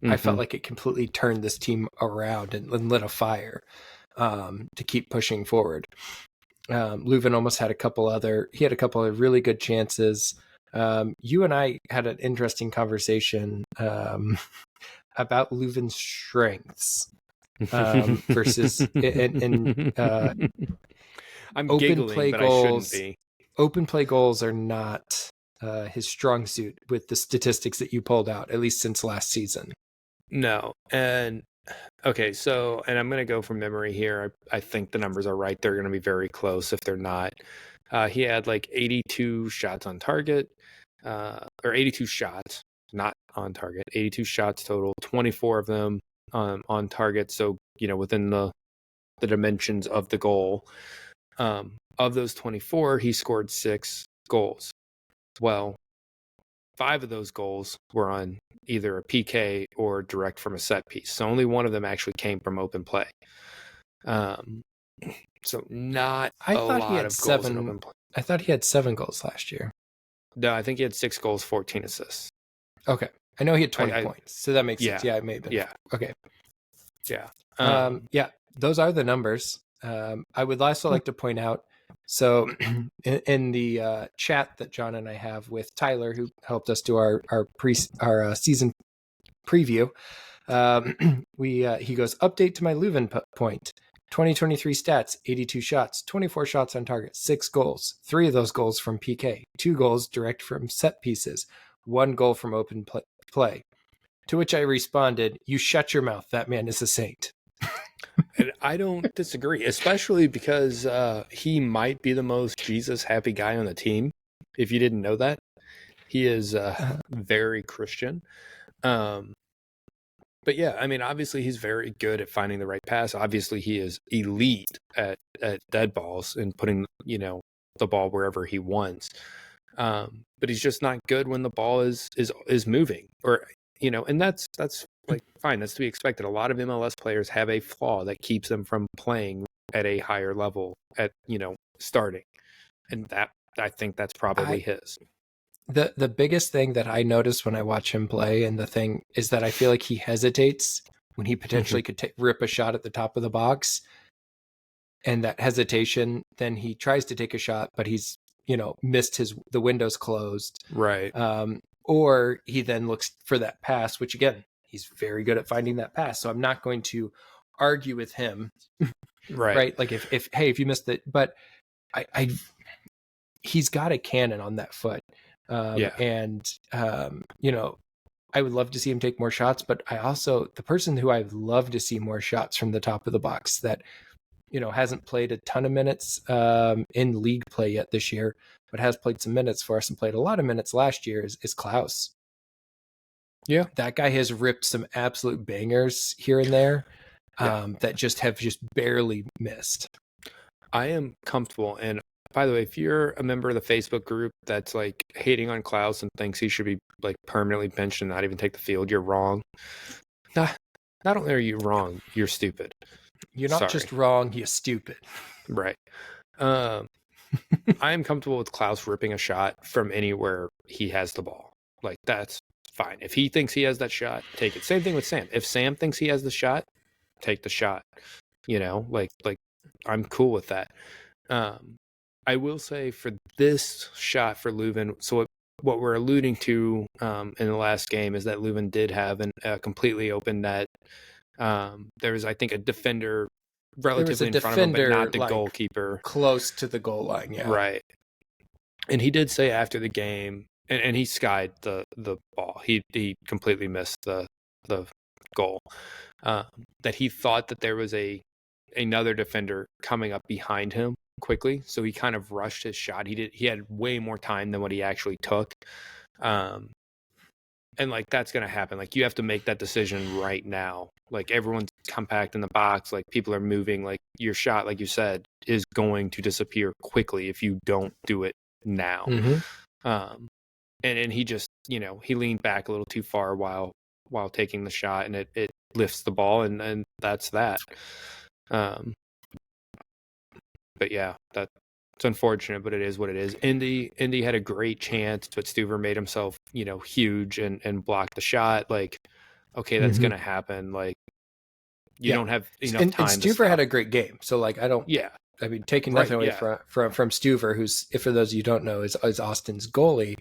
A: I felt like it completely turned this team around and lit a fire to keep pushing forward. Leuven almost had a couple of really good chances. You and I had an interesting conversation about Leuven's strengths versus
B: I'm
A: open
B: giggling,
A: play
B: but
A: goals.
B: I shouldn't be.
A: Open play goals are not his strong suit with the statistics that you pulled out, at least since last season.
B: No. And okay, so, and I'm going to go from memory here. I think the numbers are right. They're going to be very close if they're not. He had 82 shots on target, or 82 shots, not on target, 82 shots total, 24 of them on target. So, within the dimensions of the goal. Of those 24, he scored 6 goals. Well, 5 of those goals were on either a PK or direct from a set piece. So only one of them actually came from open play. So not
A: I
B: a
A: thought he
B: lot
A: had
B: of goals in
A: 7.
B: open play.
A: I thought he had 7 goals last year.
B: No, I think he had 6 goals, 14 assists.
A: Okay. I know he had 20
B: I
A: points, so that makes
B: yeah,
A: sense. Yeah, it may have been.
B: yeah,
A: Okay.
B: yeah.
A: Yeah, those are the numbers. I would also like to point out, so in the chat that John and I have with Tyler, who helped us do our season preview, he goes, update to my Leuven point. 2023 stats: 82 shots, 24 shots on target, 6 goals. 3 of those goals from PK, 2 goals direct from set pieces, 1 goal from open play. To which I responded, "You shut your mouth. That man is a saint."
B: And I don't disagree, especially because he might be the most Jesus happy guy on the team. If you didn't know that, he is very Christian. But yeah, I mean, obviously he's very good at finding the right pass. Obviously he is elite at dead balls and putting, the ball wherever he wants. But he's just not good when the ball is moving, or, and that's like fine. That's to be expected. A lot of MLS players have a flaw that keeps them from playing at a higher level at, starting. And that, I think that's probably his.
A: The biggest thing that I notice when I watch him play, and the thing is that I feel like he hesitates when he potentially could rip a shot at the top of the box, and that hesitation, then he tries to take a shot, but he's missed the window's closed,
B: Right.
A: Or he then looks for that pass, which again, he's very good at finding that pass. So I'm not going to argue with him, right? Like if you missed it, but I he's got a cannon on that foot. And I would love to see him take more shots, but the person who I'd love to see more shots from the top of the box that, hasn't played a ton of minutes in league play yet this year, but has played some minutes for us and played a lot of minutes last year is Klaus.
B: Yeah.
A: That guy has ripped some absolute bangers here and there that have barely missed.
B: I am comfortable. And by the way, if you're a member of the Facebook group that's like hating on Klaus and thinks he should be like permanently benched and not even take the field, you're wrong. Not only are you wrong, you're stupid.
A: You're not just wrong, you're stupid.
B: Right. I am comfortable with Klaus ripping a shot from anywhere he has the ball. Like, that's fine. If he thinks he has that shot, take it. Same thing with Sam. If Sam thinks he has the shot, take the shot. Like I'm cool with that. I will say for this shot for Leuven, so what we're alluding to in the last game is that Leuven did have a completely open net. There was, I think, a defender relatively in front of him, but not the goalkeeper.
A: Close to the goal line, yeah.
B: Right. And he did say after the game, and he skied the ball. He completely missed the goal. That he thought that there was another defender coming up behind him quickly, so he kind of rushed his shot. He had way more time than what he actually took. And like, that's going to happen. Like, you have to make that decision right now. Like, everyone's compact in the box. Like, people are moving. Like, your shot, like you said, is going to disappear quickly if you don't do it now. And he just, he leaned back a little too far while taking the shot, and it lifts the ball, and that's that. But yeah, that's unfortunate, but it is what it is. Indy had a great chance, but Stuver made himself, huge and blocked the shot. Like, okay, that's going to happen. Like, you don't have enough time.
A: And Stuver had a great game. So like, I mean, taking nothing away from Stuver, who's, if for those of you who don't know, is Austin's goalie.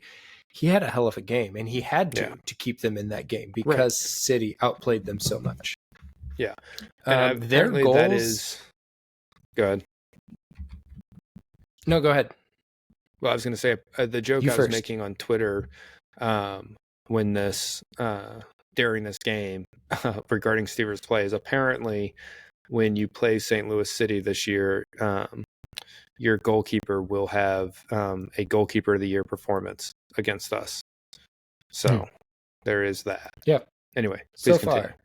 A: He had a hell of a game, and he had to keep them in that game because City outplayed them so much.
B: Yeah.
A: Their goals.
B: That is good.
A: No, go ahead.
B: Well, I was going to say the joke I was making on Twitter when during this game regarding Stuver's play is, apparently when you play St. Louis City this year, your goalkeeper will have a goalkeeper of the year performance against us. So there is that.
A: Yeah.
B: Anyway,
A: so far,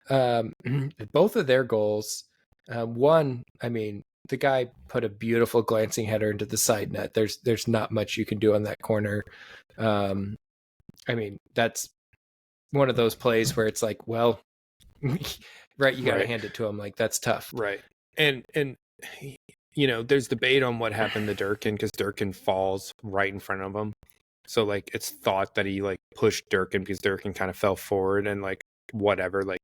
A: both of their goals, one, I mean, the guy put a beautiful glancing header into the side net. There's not much you can do on that corner. I mean, that's one of those plays where it's like, well, right, you got to
B: Right.
A: hand it to him. Like, that's tough.
B: Right. And there's debate on what happened to Durkin because Durkin falls right in front of him. So like it's thought that he like pushed Durkin because Durkin kind of fell forward and like whatever, like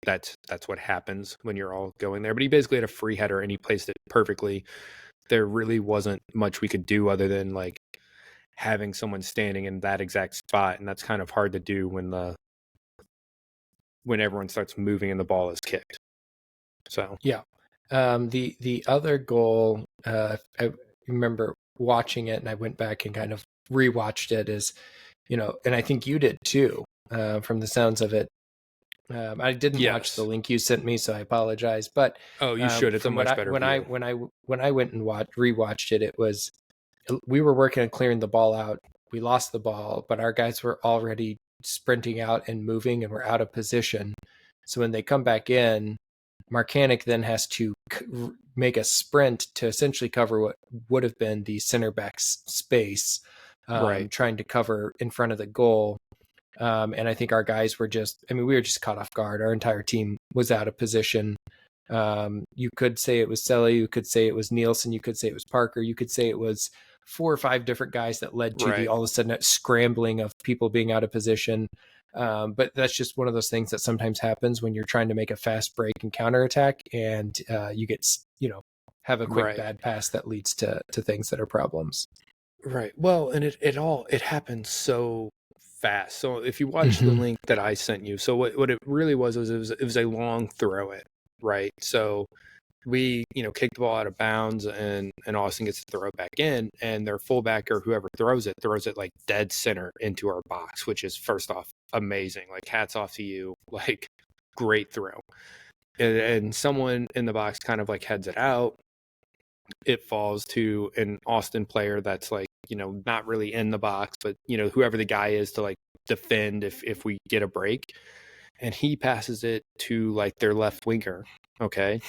B: that's what happens when you're all going there. But he basically had a free header and he placed it perfectly. There really wasn't much we could do other than like having someone standing in that exact spot, and that's kind of hard to do when everyone starts moving and the ball is kicked. So
A: yeah. The other goal, I remember watching it, and I went back and kind of rewatched it. Is, and I think you did too, from the sounds of it. I didn't watch the link you sent me, so I apologize. But
B: you should. It's a much better view.
A: When I went and rewatched it, it was we were working on clearing the ball out. We lost the ball, but our guys were already sprinting out and moving, and we're out of position. So when they come back in, Marcanic then has to make a sprint to essentially cover what would have been the center back's space, trying to cover in front of the goal. And I think our guys were we were just caught off guard. Our entire team was out of position. You could say it was Selly, you could say it was Nielsen, you could say it was Parker, you could say it was 4 or 5 different guys that led to the all of a sudden scrambling of people being out of position. But that's just one of those things that sometimes happens when you're trying to make a fast break and counterattack, and you get, have a quick bad pass that leads to things that are problems.
B: Right. Well, and it happens so fast. So if you watch the link that I sent you, so what it really was it was a long throw it, right? So we, kick the ball out of bounds and Austin gets to throw it back in, and their fullback or whoever throws it like dead center into our box, which is first off amazing. Like hats off to you. Like great throw. And someone in the box kind of like heads it out. It falls to an Austin player that's like, not really in the box, but whoever the guy is to like defend if we get a break. And he passes it to like their left winger. Okay.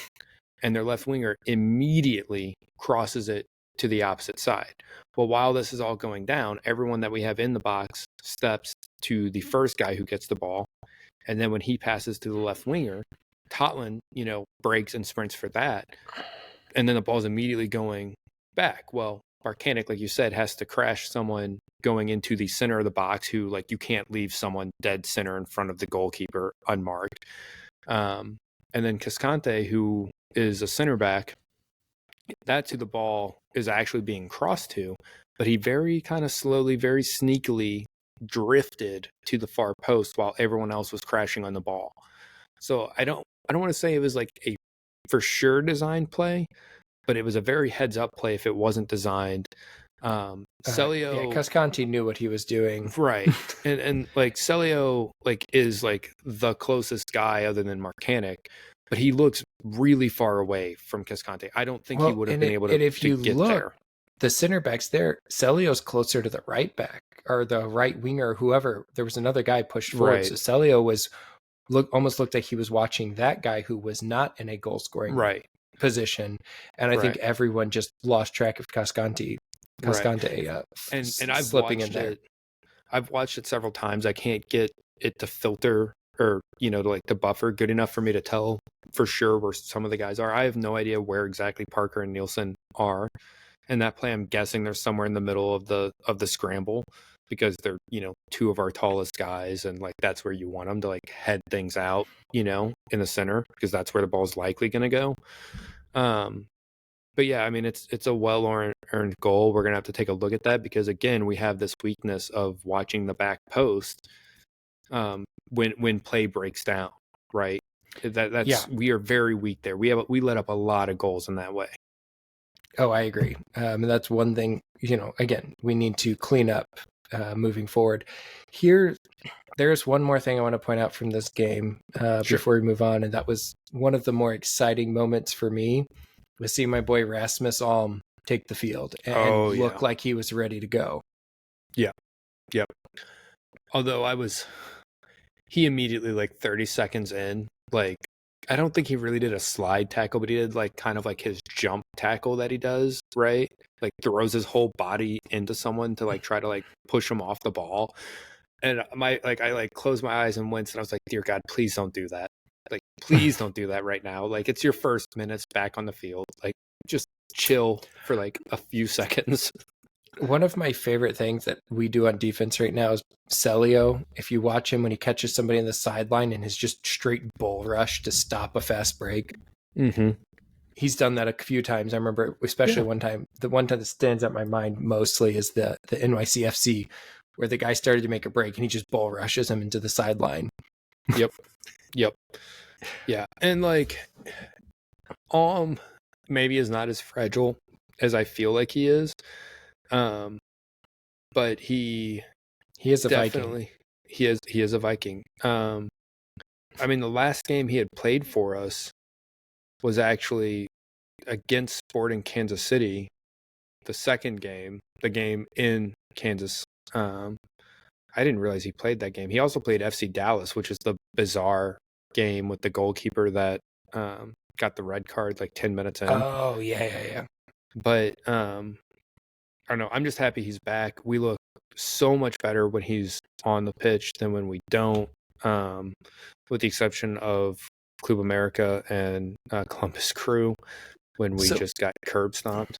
B: And their left winger immediately crosses it to the opposite side. Well, while this is all going down, everyone that we have in the box steps to the first guy who gets the ball. And then when he passes to the left winger, Totland, breaks and sprints for that. And then the ball's immediately going back. Well, Marcanic, like you said, has to crash someone going into the center of the box who, like, you can't leave someone dead center in front of the goalkeeper unmarked. And then Cascante, who is a center back, that's who the ball is actually being crossed to, but he very kind of slowly, very sneakily drifted to the far post while everyone else was crashing on the ball. So I don't want to say it was like a for sure designed play, but it was a very heads up play if it wasn't designed. Celio,
A: Cascante knew what he was doing,
B: right? and like Celio, like is like the closest guy other than Marcanic, but he looks really far away from Cascante. I don't think he would have been able to,
A: if you
B: get
A: look,
B: there.
A: The center backs there, Celio's closer to the right back or the right winger, whoever. There was another guy pushed forward,
B: Right.
A: so Celio almost looked like he was watching that guy who was not in a goal scoring position, and I think everyone just lost track of Cascante. And
B: I've
A: slipping
B: watched
A: in there.
B: I've watched it several times. I can't get it to filter or to buffer good enough for me to tell for sure where some of the guys are. I have no idea where exactly Parker and Nielsen are in that play. I'm guessing they're somewhere in the middle of the scramble because they're two of our tallest guys, and like that's where you want them to like head things out in the center because that's where the ball's likely going to go. But yeah, I mean, it's a well-earned goal. We're going to have to take a look at that because, again, we have this weakness of watching the back post when play breaks down, right? We are very weak there. We let up a lot of goals in that way.
A: Oh, I agree. And that's one thing, again, we need to clean up moving forward. Here, there's one more thing I want to point out from this game before we move on, and that was one of the more exciting moments for me was seeing my boy Rasmus Alm take the field and look like he was ready to go.
B: Yeah. Yep. Although he immediately, like 30 seconds in, like I don't think he really did a slide tackle, but he did like kind of like his jump tackle that he does, right? Like throws his whole body into someone to like try to like push him off the ball. And I like closed my eyes and winced, and I was like, dear God, please don't do that. Like, please don't do that right now. Like, it's your first minutes back on the field. Like, just chill for like a few seconds.
A: One of my favorite things that we do on defense right now is Celio. If you watch him when he catches somebody in the sideline and his just straight bull rush to stop a fast break, he's done that a few times. I remember, especially one time, the one time that stands out in my mind mostly is the NYCFC, where the guy started to make a break and he just bull rushes him into the sideline.
B: Yep. Yeah. And like, maybe is not as fragile as I feel like he is. But he
A: is a
B: definitely
A: Viking.
B: He is a Viking. I mean, the last game he had played for us was actually against Sporting Kansas City. The second game, the game in Kansas. I didn't realize he played that game. He also played FC Dallas, which is the bizarre game with the goalkeeper that got the red card like 10 minutes in.
A: Oh, yeah.
B: But I don't know. I'm just happy he's back. We look so much better when he's on the pitch than when we don't, with the exception of Club America and Columbus Crew when we just got curb stomped.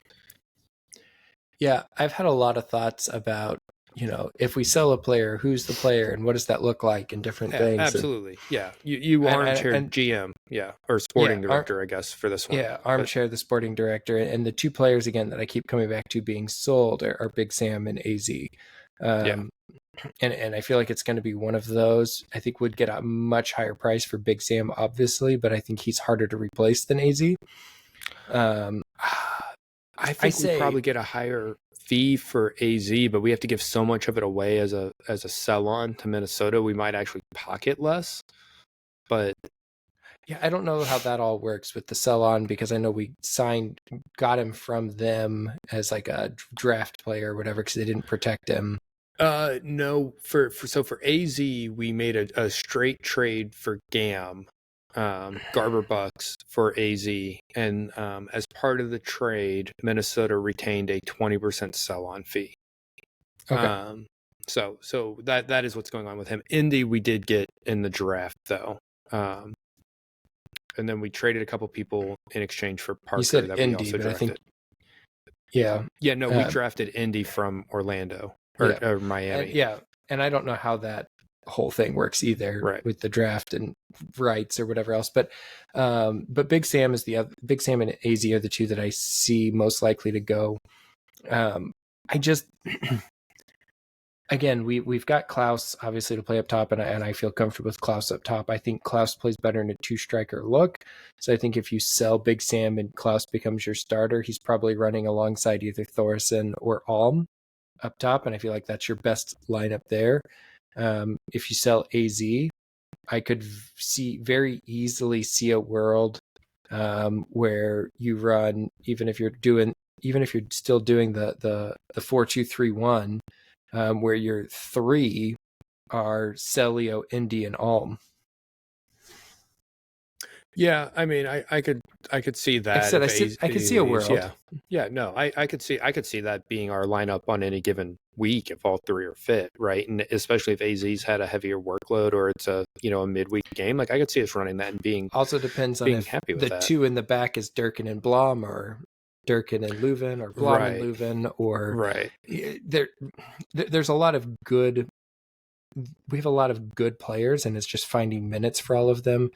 A: Yeah, I've had a lot of thoughts about, if we sell a player, who's the player and what does that look like and different things.
B: Absolutely. You armchair GM, or sporting director, I guess, for this one.
A: Yeah, armchair the sporting director. And the two players, again, that I keep coming back to being sold are Big Sam and AZ. And I feel like it's going to be one of those. I think would get a much higher price for Big Sam, obviously, but I think he's harder to replace than AZ.
B: I think we probably get a higher fee for AZ, but we have to give so much of it away as a sell-on to Minnesota. We might actually pocket less. But
A: yeah, I don't know how that all works with the sell-on, because I know we got him from them as like a draft player or whatever, because they didn't protect him.
B: No, for AZ, we made a straight trade for Gam. Garber Bucks for AZ, and as part of the trade, Minnesota retained a 20% sell-on fee.
A: Okay.
B: So that is what's going on with him. Indy we did get in the draft though, and then we traded a couple people in exchange for Parker.
A: You said
B: that
A: Indy,
B: we also
A: but
B: drafted.
A: I think
B: we drafted Indy from Orlando or Miami.
A: And I don't know how that whole thing works either, with the draft and rights or whatever else. But Big Sam Big Sam and AZ are the two that I see most likely to go. I just again, we've got Klaus obviously to play up top, and I feel comfortable with Klaus up top. I think Klaus plays better in a 2-striker look. So I think if you sell Big Sam and Klaus becomes your starter, he's probably running alongside either Thorson or Alm up top, and I feel like that's your best lineup there. If you sell AZ, I could very easily see a world where you run, even if you're still doing the 4-2-3-1, where your 3 are Celio, Indy, and Alm.
B: Yeah, I mean, I could see that.
A: Like I said, I could see a world.
B: No, I could see that being our lineup on any given week if all 3 are fit, right? And especially if AZ's had a heavier workload or it's a midweek game, like I could see us running that and being
A: also depends on if
B: happy with
A: the
B: that.
A: 2 in the back is Durkin and Blom or Durkin and Leuven or Blom and Leuven, or there's a lot of good. We have a lot of good players, and it's just finding minutes for all of them.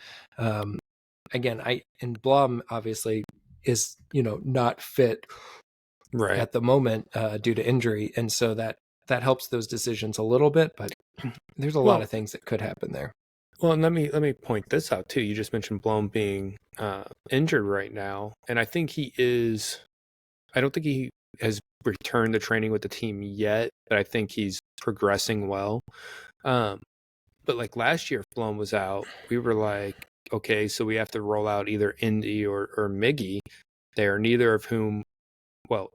A: Again, and Blom obviously is not fit at the moment due to injury, and so that helps those decisions a little bit. But there's a lot of things that could happen there.
B: Well, and let me point this out too. You just mentioned Blom being injured right now, and I think he is. I don't think he has returned to training with the team yet, but I think he's progressing well. But like last year, if Blom was out, we were like, okay, so we have to roll out either Indy or Miggy there, neither of whom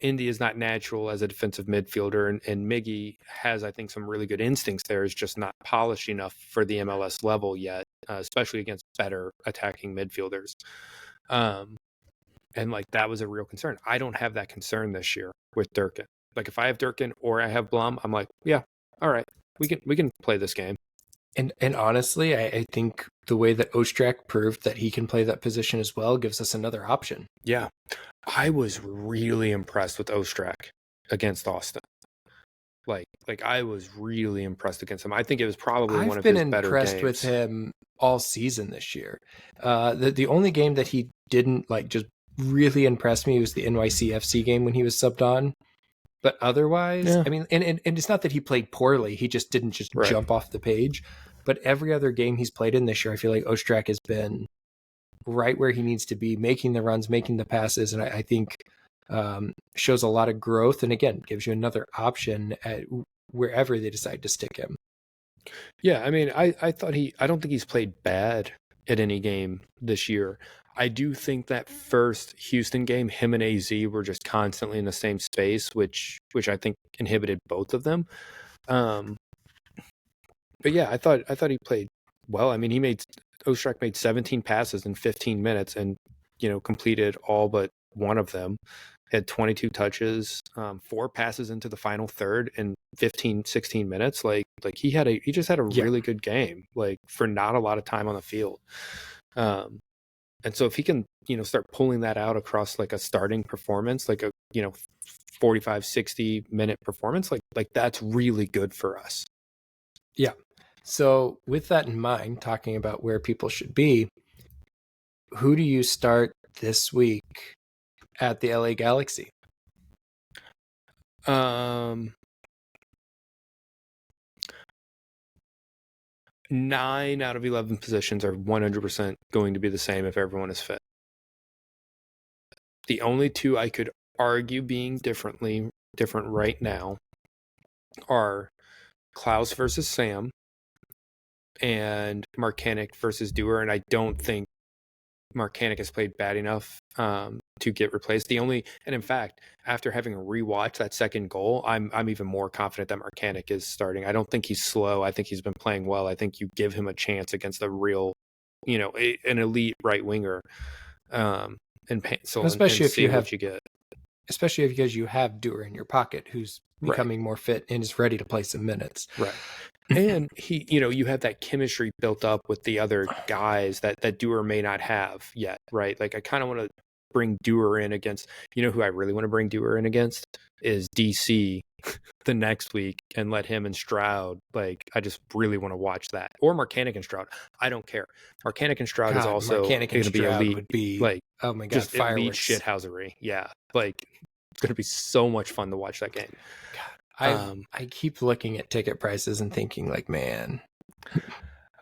B: Indy is not natural as a defensive midfielder, and Miggy has, I think, some really good instincts there. Is just not polished enough for the MLS level yet, especially against better attacking midfielders. And like that was a real concern. I don't have that concern this year with Durkin. Like if I have Durkin or I have Blum, I'm like, yeah, all right, we can play this game.
A: And honestly, I think the way that Ostrak proved that he can play that position as well gives us another option.
B: Yeah. I was really impressed with Ostrak against Austin. Like I was really impressed against him. I think it was probably one of his better games. I've been
A: impressed with him all season this year. The only game that he didn't like just really impress me was the NYCFC game when he was subbed on. But otherwise, yeah. I mean, and it's not that he played poorly. He just didn't jump off the page. But every other game he's played in this year, I feel like Ostrak has been right where he needs to be, making the runs, making the passes. And I think shows a lot of growth. And again, gives you another option at wherever they decide to stick him.
B: Yeah, I mean, I don't think he's played bad at any game this year. I do think that first Houston game, him and AZ were just constantly in the same space, which I think inhibited both of them. But yeah, I thought he played well. I mean, Ostrak made 17 passes in 15 minutes and, completed all but one of them. Had 22 touches, 4 passes into the final third in 15, 16 minutes. Like he just had a really good game, like for not a lot of time on the field. And so if he can, start pulling that out across like a starting performance, like a, 45, 60 minute performance, like that's really good for us.
A: Yeah. So with that in mind, talking about where people should be, who do you start this week at the LA Galaxy?
B: 9 out of 11 positions are 100% going to be the same if everyone is fit. The only 2 I could argue being different right now are Klaus versus Sam and Marcanic versus Dewar, and I don't think Marcanic has played bad enough to get replaced. And in fact, after having rewatched that second goal, I'm even more confident that Marcanic is starting. I don't think he's slow. I think he's been playing well. I think you give him a chance against a real, an elite right winger, and
A: especially if
B: see what you get.
A: Especially because you have Dewar in your pocket, who's becoming more fit and is ready to play some minutes.
B: Right. And he, you have that chemistry built up with the other guys that Dewar may not have yet, right? Like I kind of want to bring Dewar in against, who I really want to bring Dewar in against is DC the next week and let him and Stroud. Like I just really want to watch that. Or Marcanic and Stroud. I don't care. Marcanic and Stroud is also going to be elite.
A: Would be,
B: like,
A: oh my God,
B: just
A: fireworks.
B: Elite shithousery. Yeah. Like it's going to be so much fun to watch that game.
A: God. I keep looking at ticket prices and thinking like, man,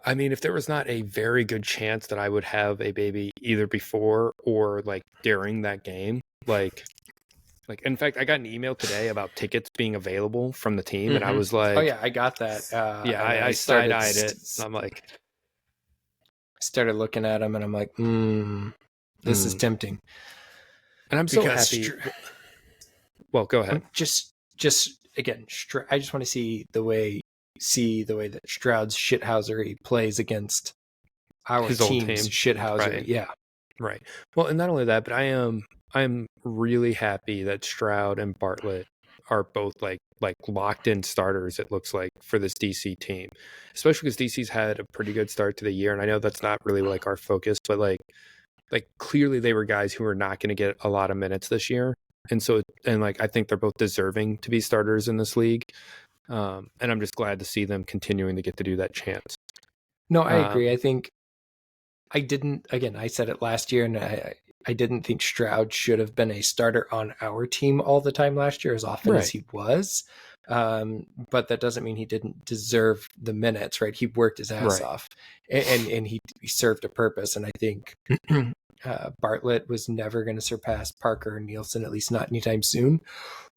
B: I mean, if there was not a very good chance that I would have a baby either before or like during that game, like in fact, I got an email today about tickets being available from the team, and I was like,
A: oh yeah, I got that.
B: I side-eyed it. I'm like,
A: started looking at them, and I'm like, this is tempting.
B: And I'm so happy. Well, go ahead.
A: Just again, I just want to see the way that Stroud's shithousery plays against our team's shithousery.
B: Right.
A: Yeah.
B: Right. Well, and not only that, but I'm really happy that Stroud and Bartlett are both like locked in starters, it looks like, for this DC team, especially because DC's had a pretty good start to the year. And I know that's not really like our focus, but like clearly they were guys who are not going to get a lot of minutes this year. And so, I think they're both deserving to be starters in this league. And I'm just glad to see them continuing to get to do that chance.
A: No, I agree. I think I said it last year, and I didn't think Stroud should have been a starter on our team all the time last year as often as he was. But that doesn't mean he didn't deserve the minutes, right? He worked his ass off and he served a purpose. And I think Bartlett was never going to surpass Parker and Nielsen, at least not anytime soon.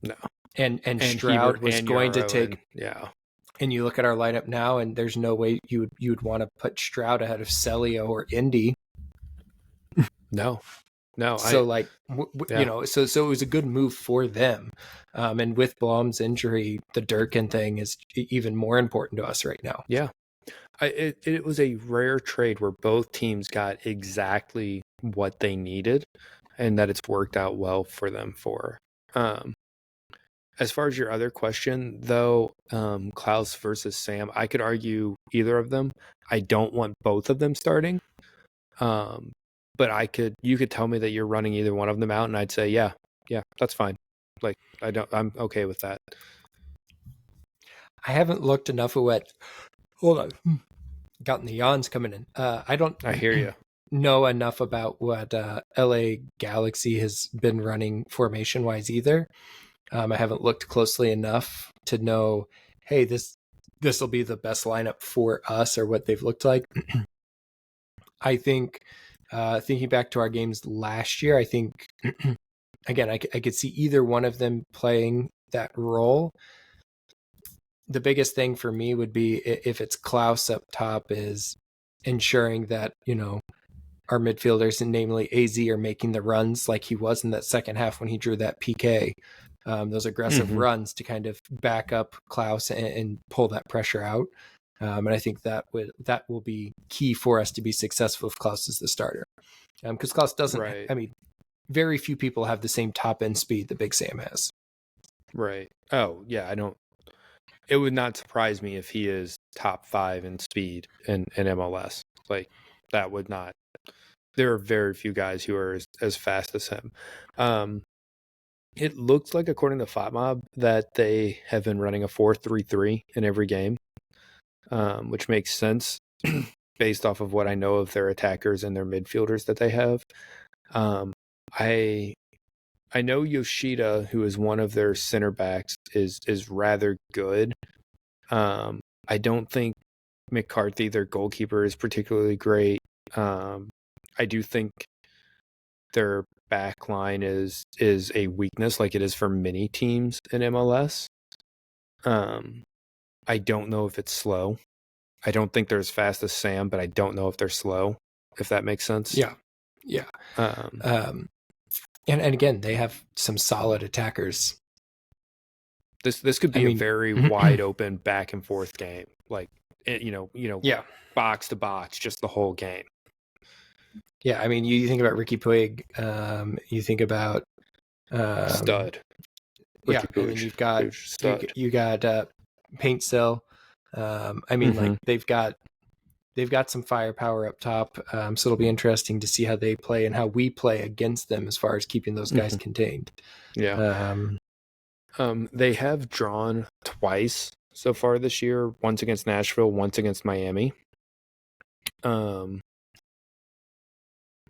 B: No.
A: And Stroud was going to take.
B: Yeah.
A: And you look at our lineup now, and there's no way you would want to put Stroud ahead of Celio or Indy.
B: No. No,
A: So like,
B: yeah,
A: so it was a good move for them. And with Blom's injury, the Durkin thing is even more important to us right now.
B: yeah. It was a rare trade where both teams got exactly what they needed, and that it's worked out well for them. Um, as far as your other question, though, Klaus versus Sam, I could argue either of them. I don't want both of them starting. Um, but you could tell me that you're running either one of them out, and I'd say, yeah, that's fine. Like, I'm okay with that.
A: I haven't looked enough at what. Hold on, gotten the yawns coming in. I don't
B: I hear you.
A: know enough about what LA Galaxy has been running formation wise either. I haven't looked closely enough to know, hey, this will be the best lineup for us or what they've looked like. I think, thinking back to our games last year, I think, again, I could see either one of them playing that role. The biggest thing for me would be if it's Klaus up top, is ensuring that, our midfielders, and namely AZ, are making the runs like he was in that second half when he drew that PK. Those aggressive runs to kind of back up Klaus and pull that pressure out. And I think that will be key for us to be successful if Klaus is the starter. Because Klaus doesn't,
B: Right.
A: I mean, very few people have the same top end speed that Big Sam has.
B: Right. Oh, yeah, I don't it would not surprise me if he is top 5 in speed in MLS. Like, that would not. There are very few guys who are as fast as him. It looks like, according to FotMob, that they have been running a 4-3-3 in every game, which makes sense based off of what I know of their attackers and their midfielders that they have. I know Yoshida, who is one of their center backs, is rather good. I don't think McCarthy, their goalkeeper, is particularly great. I do think their back line is a weakness, like it is for many teams in MLS. I don't know if it's slow. I don't think they're as fast as Sam, but I don't know if they're slow, if that makes sense.
A: Yeah. And again, they have some solid attackers.
B: This could be a very wide open back and forth game, like
A: yeah,
B: box to box, just the whole game.
A: Yeah, I mean, you think about Ricky Puig, you think about
B: stud.
A: Ricky Puig. And then you've got you got Paint Cell. I mean, like they've got some firepower up top, so it'll be interesting to see how they play and how we play against them as far as keeping those guys contained.
B: Yeah. They have drawn twice so far this year, once against Nashville, once against Miami.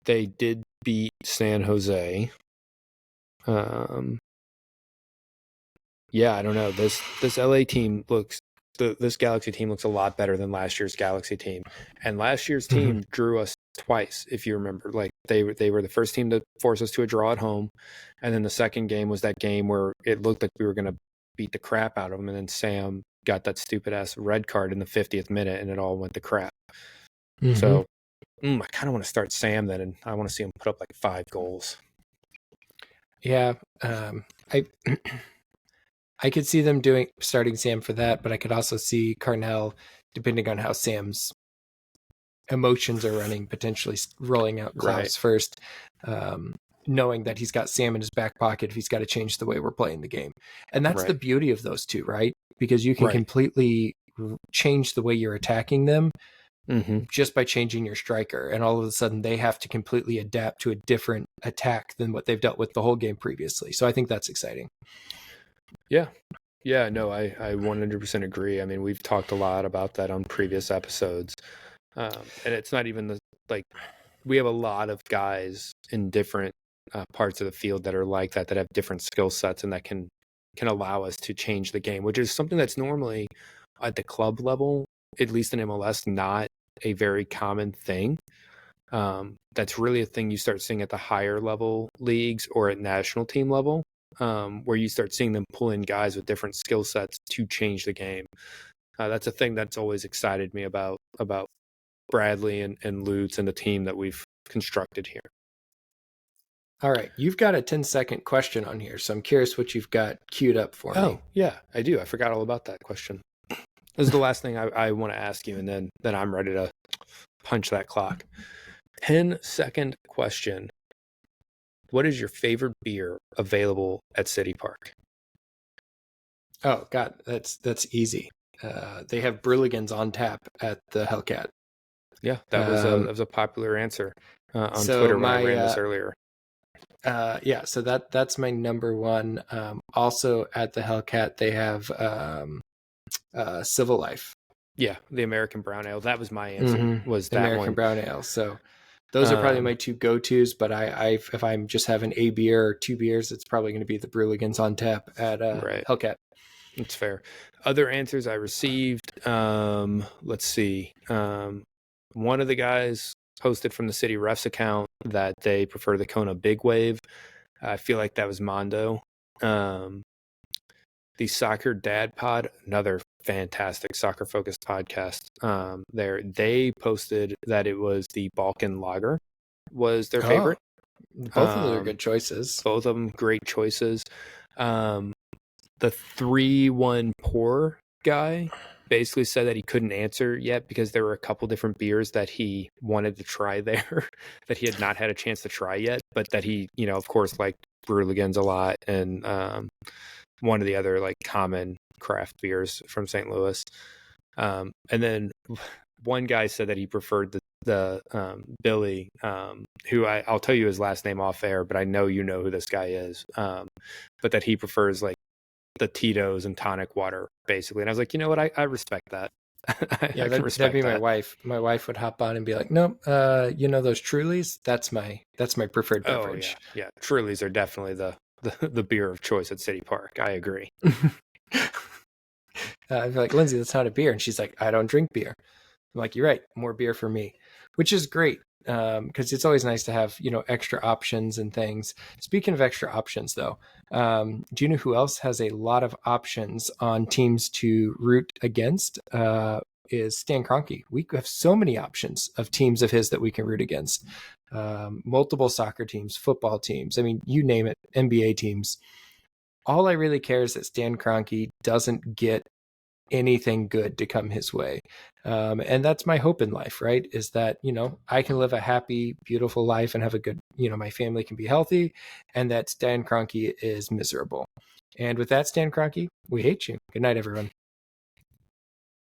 B: They did beat San Jose. Yeah, I don't know. This LA team this Galaxy team looks a lot better than last year's Galaxy team. And last year's team drew us twice, if you remember. Like, they were the first team to force us to a draw at home, and then the second game was that game where it looked like we were going to beat the crap out of them, and then Sam got that stupid ass red card in the 50th minute, and it all went to crap. So I kind of want to start Sam then, and I want to see him put up like 5 goals.
A: Yeah, I could see them starting Sam for that, but I could also see Cardinals, depending on how Sam's emotions are running, potentially rolling out Klaus first, knowing that he's got Sam in his back pocket if he's got to change the way we're playing the game. And that's the beauty of those two, right? Because you can completely change the way you're attacking them just by changing your striker. And all of a sudden they have to completely adapt to a different attack than what they've dealt with the whole game previously. So I think that's exciting.
B: Yeah, no, I 100% agree. I mean, we've talked a lot about that on previous episodes. And it's not even we have a lot of guys in different parts of the field that are like that have different skill sets, and that can allow us to change the game, which is something that's normally at the club level, at least in MLS, not a very common thing. That's really a thing you start seeing at the higher level leagues or at national team level, where you start seeing them pull in guys with different skill sets to change the game. That's a thing that's always excited me about Bradley and Lutz and the team that we've constructed here.
A: All right, you've got a 10-second question on here, so I'm curious what you've got queued up for me.
B: Oh, yeah, I do. I forgot all about that question. This is the last thing I want to ask you, and then I'm ready to punch that clock. 10-second question. What is your favorite beer available at City Park?
A: Oh God, that's easy. They have Brewligans on tap at the Hellcat.
B: Yeah, that was a popular answer on
A: So
B: Twitter when I ran this earlier.
A: Yeah, so that's my number one. Also at the Hellcat, they have Civil Life.
B: Yeah, the American Brown Ale. That was my answer. Was that
A: American
B: one?
A: Brown Ale. So those are probably my two go-tos. But I if I'm just having a beer or two beers, it's probably going to be the Brewligans on tap at
B: Right.
A: Hellcat.
B: That's fair. Other answers I received. Let's see. One of the guys posted from the City Refs account that they prefer the Kona Big Wave. I feel like that was Mondo. The Soccer Dad Pod, another fantastic soccer focused podcast. They posted that it was the Balkan Lager was their favorite.
A: Both of them are good choices.
B: Both of them great choices. The 3-1 pour guy basically said that he couldn't answer yet because there were a couple different beers that he wanted to try there that he had not had a chance to try yet, but that he, of course, liked Brewligans a lot and one of the other like common craft beers from St. Louis. And then one guy said that he preferred the Billy, who I'll tell you his last name off air, but I know you know who this guy is. But that he prefers like the Tito's and tonic water, basically. And I was like, you know what? I respect that.
A: Yeah, that'd be my wife. My wife would hop on and be like, "Nope, those Trulies. That's my preferred beverage."
B: Oh, yeah. Trulies are definitely the beer of choice at City Park. I agree.
A: I'd be like, "Lindsay, that's not a beer," and she's like, "I don't drink beer." I'm like, "You're right, more beer for me," which is great because it's always nice to have extra options and things. Speaking of extra options, though, do you know who else has a lot of options on teams to root against? Is Stan Kroenke. We have so many options of teams of his that we can root against. Multiple soccer teams, football teams. I mean, you name it, NBA teams. All I really care is that Stan Kroenke doesn't get anything good to come his way. And that's my hope in life, right? Is that, I can live a happy, beautiful life and have a good, my family can be healthy, and that Stan Kroenke is miserable. And with that, Stan Kroenke, we hate you. Good night, everyone.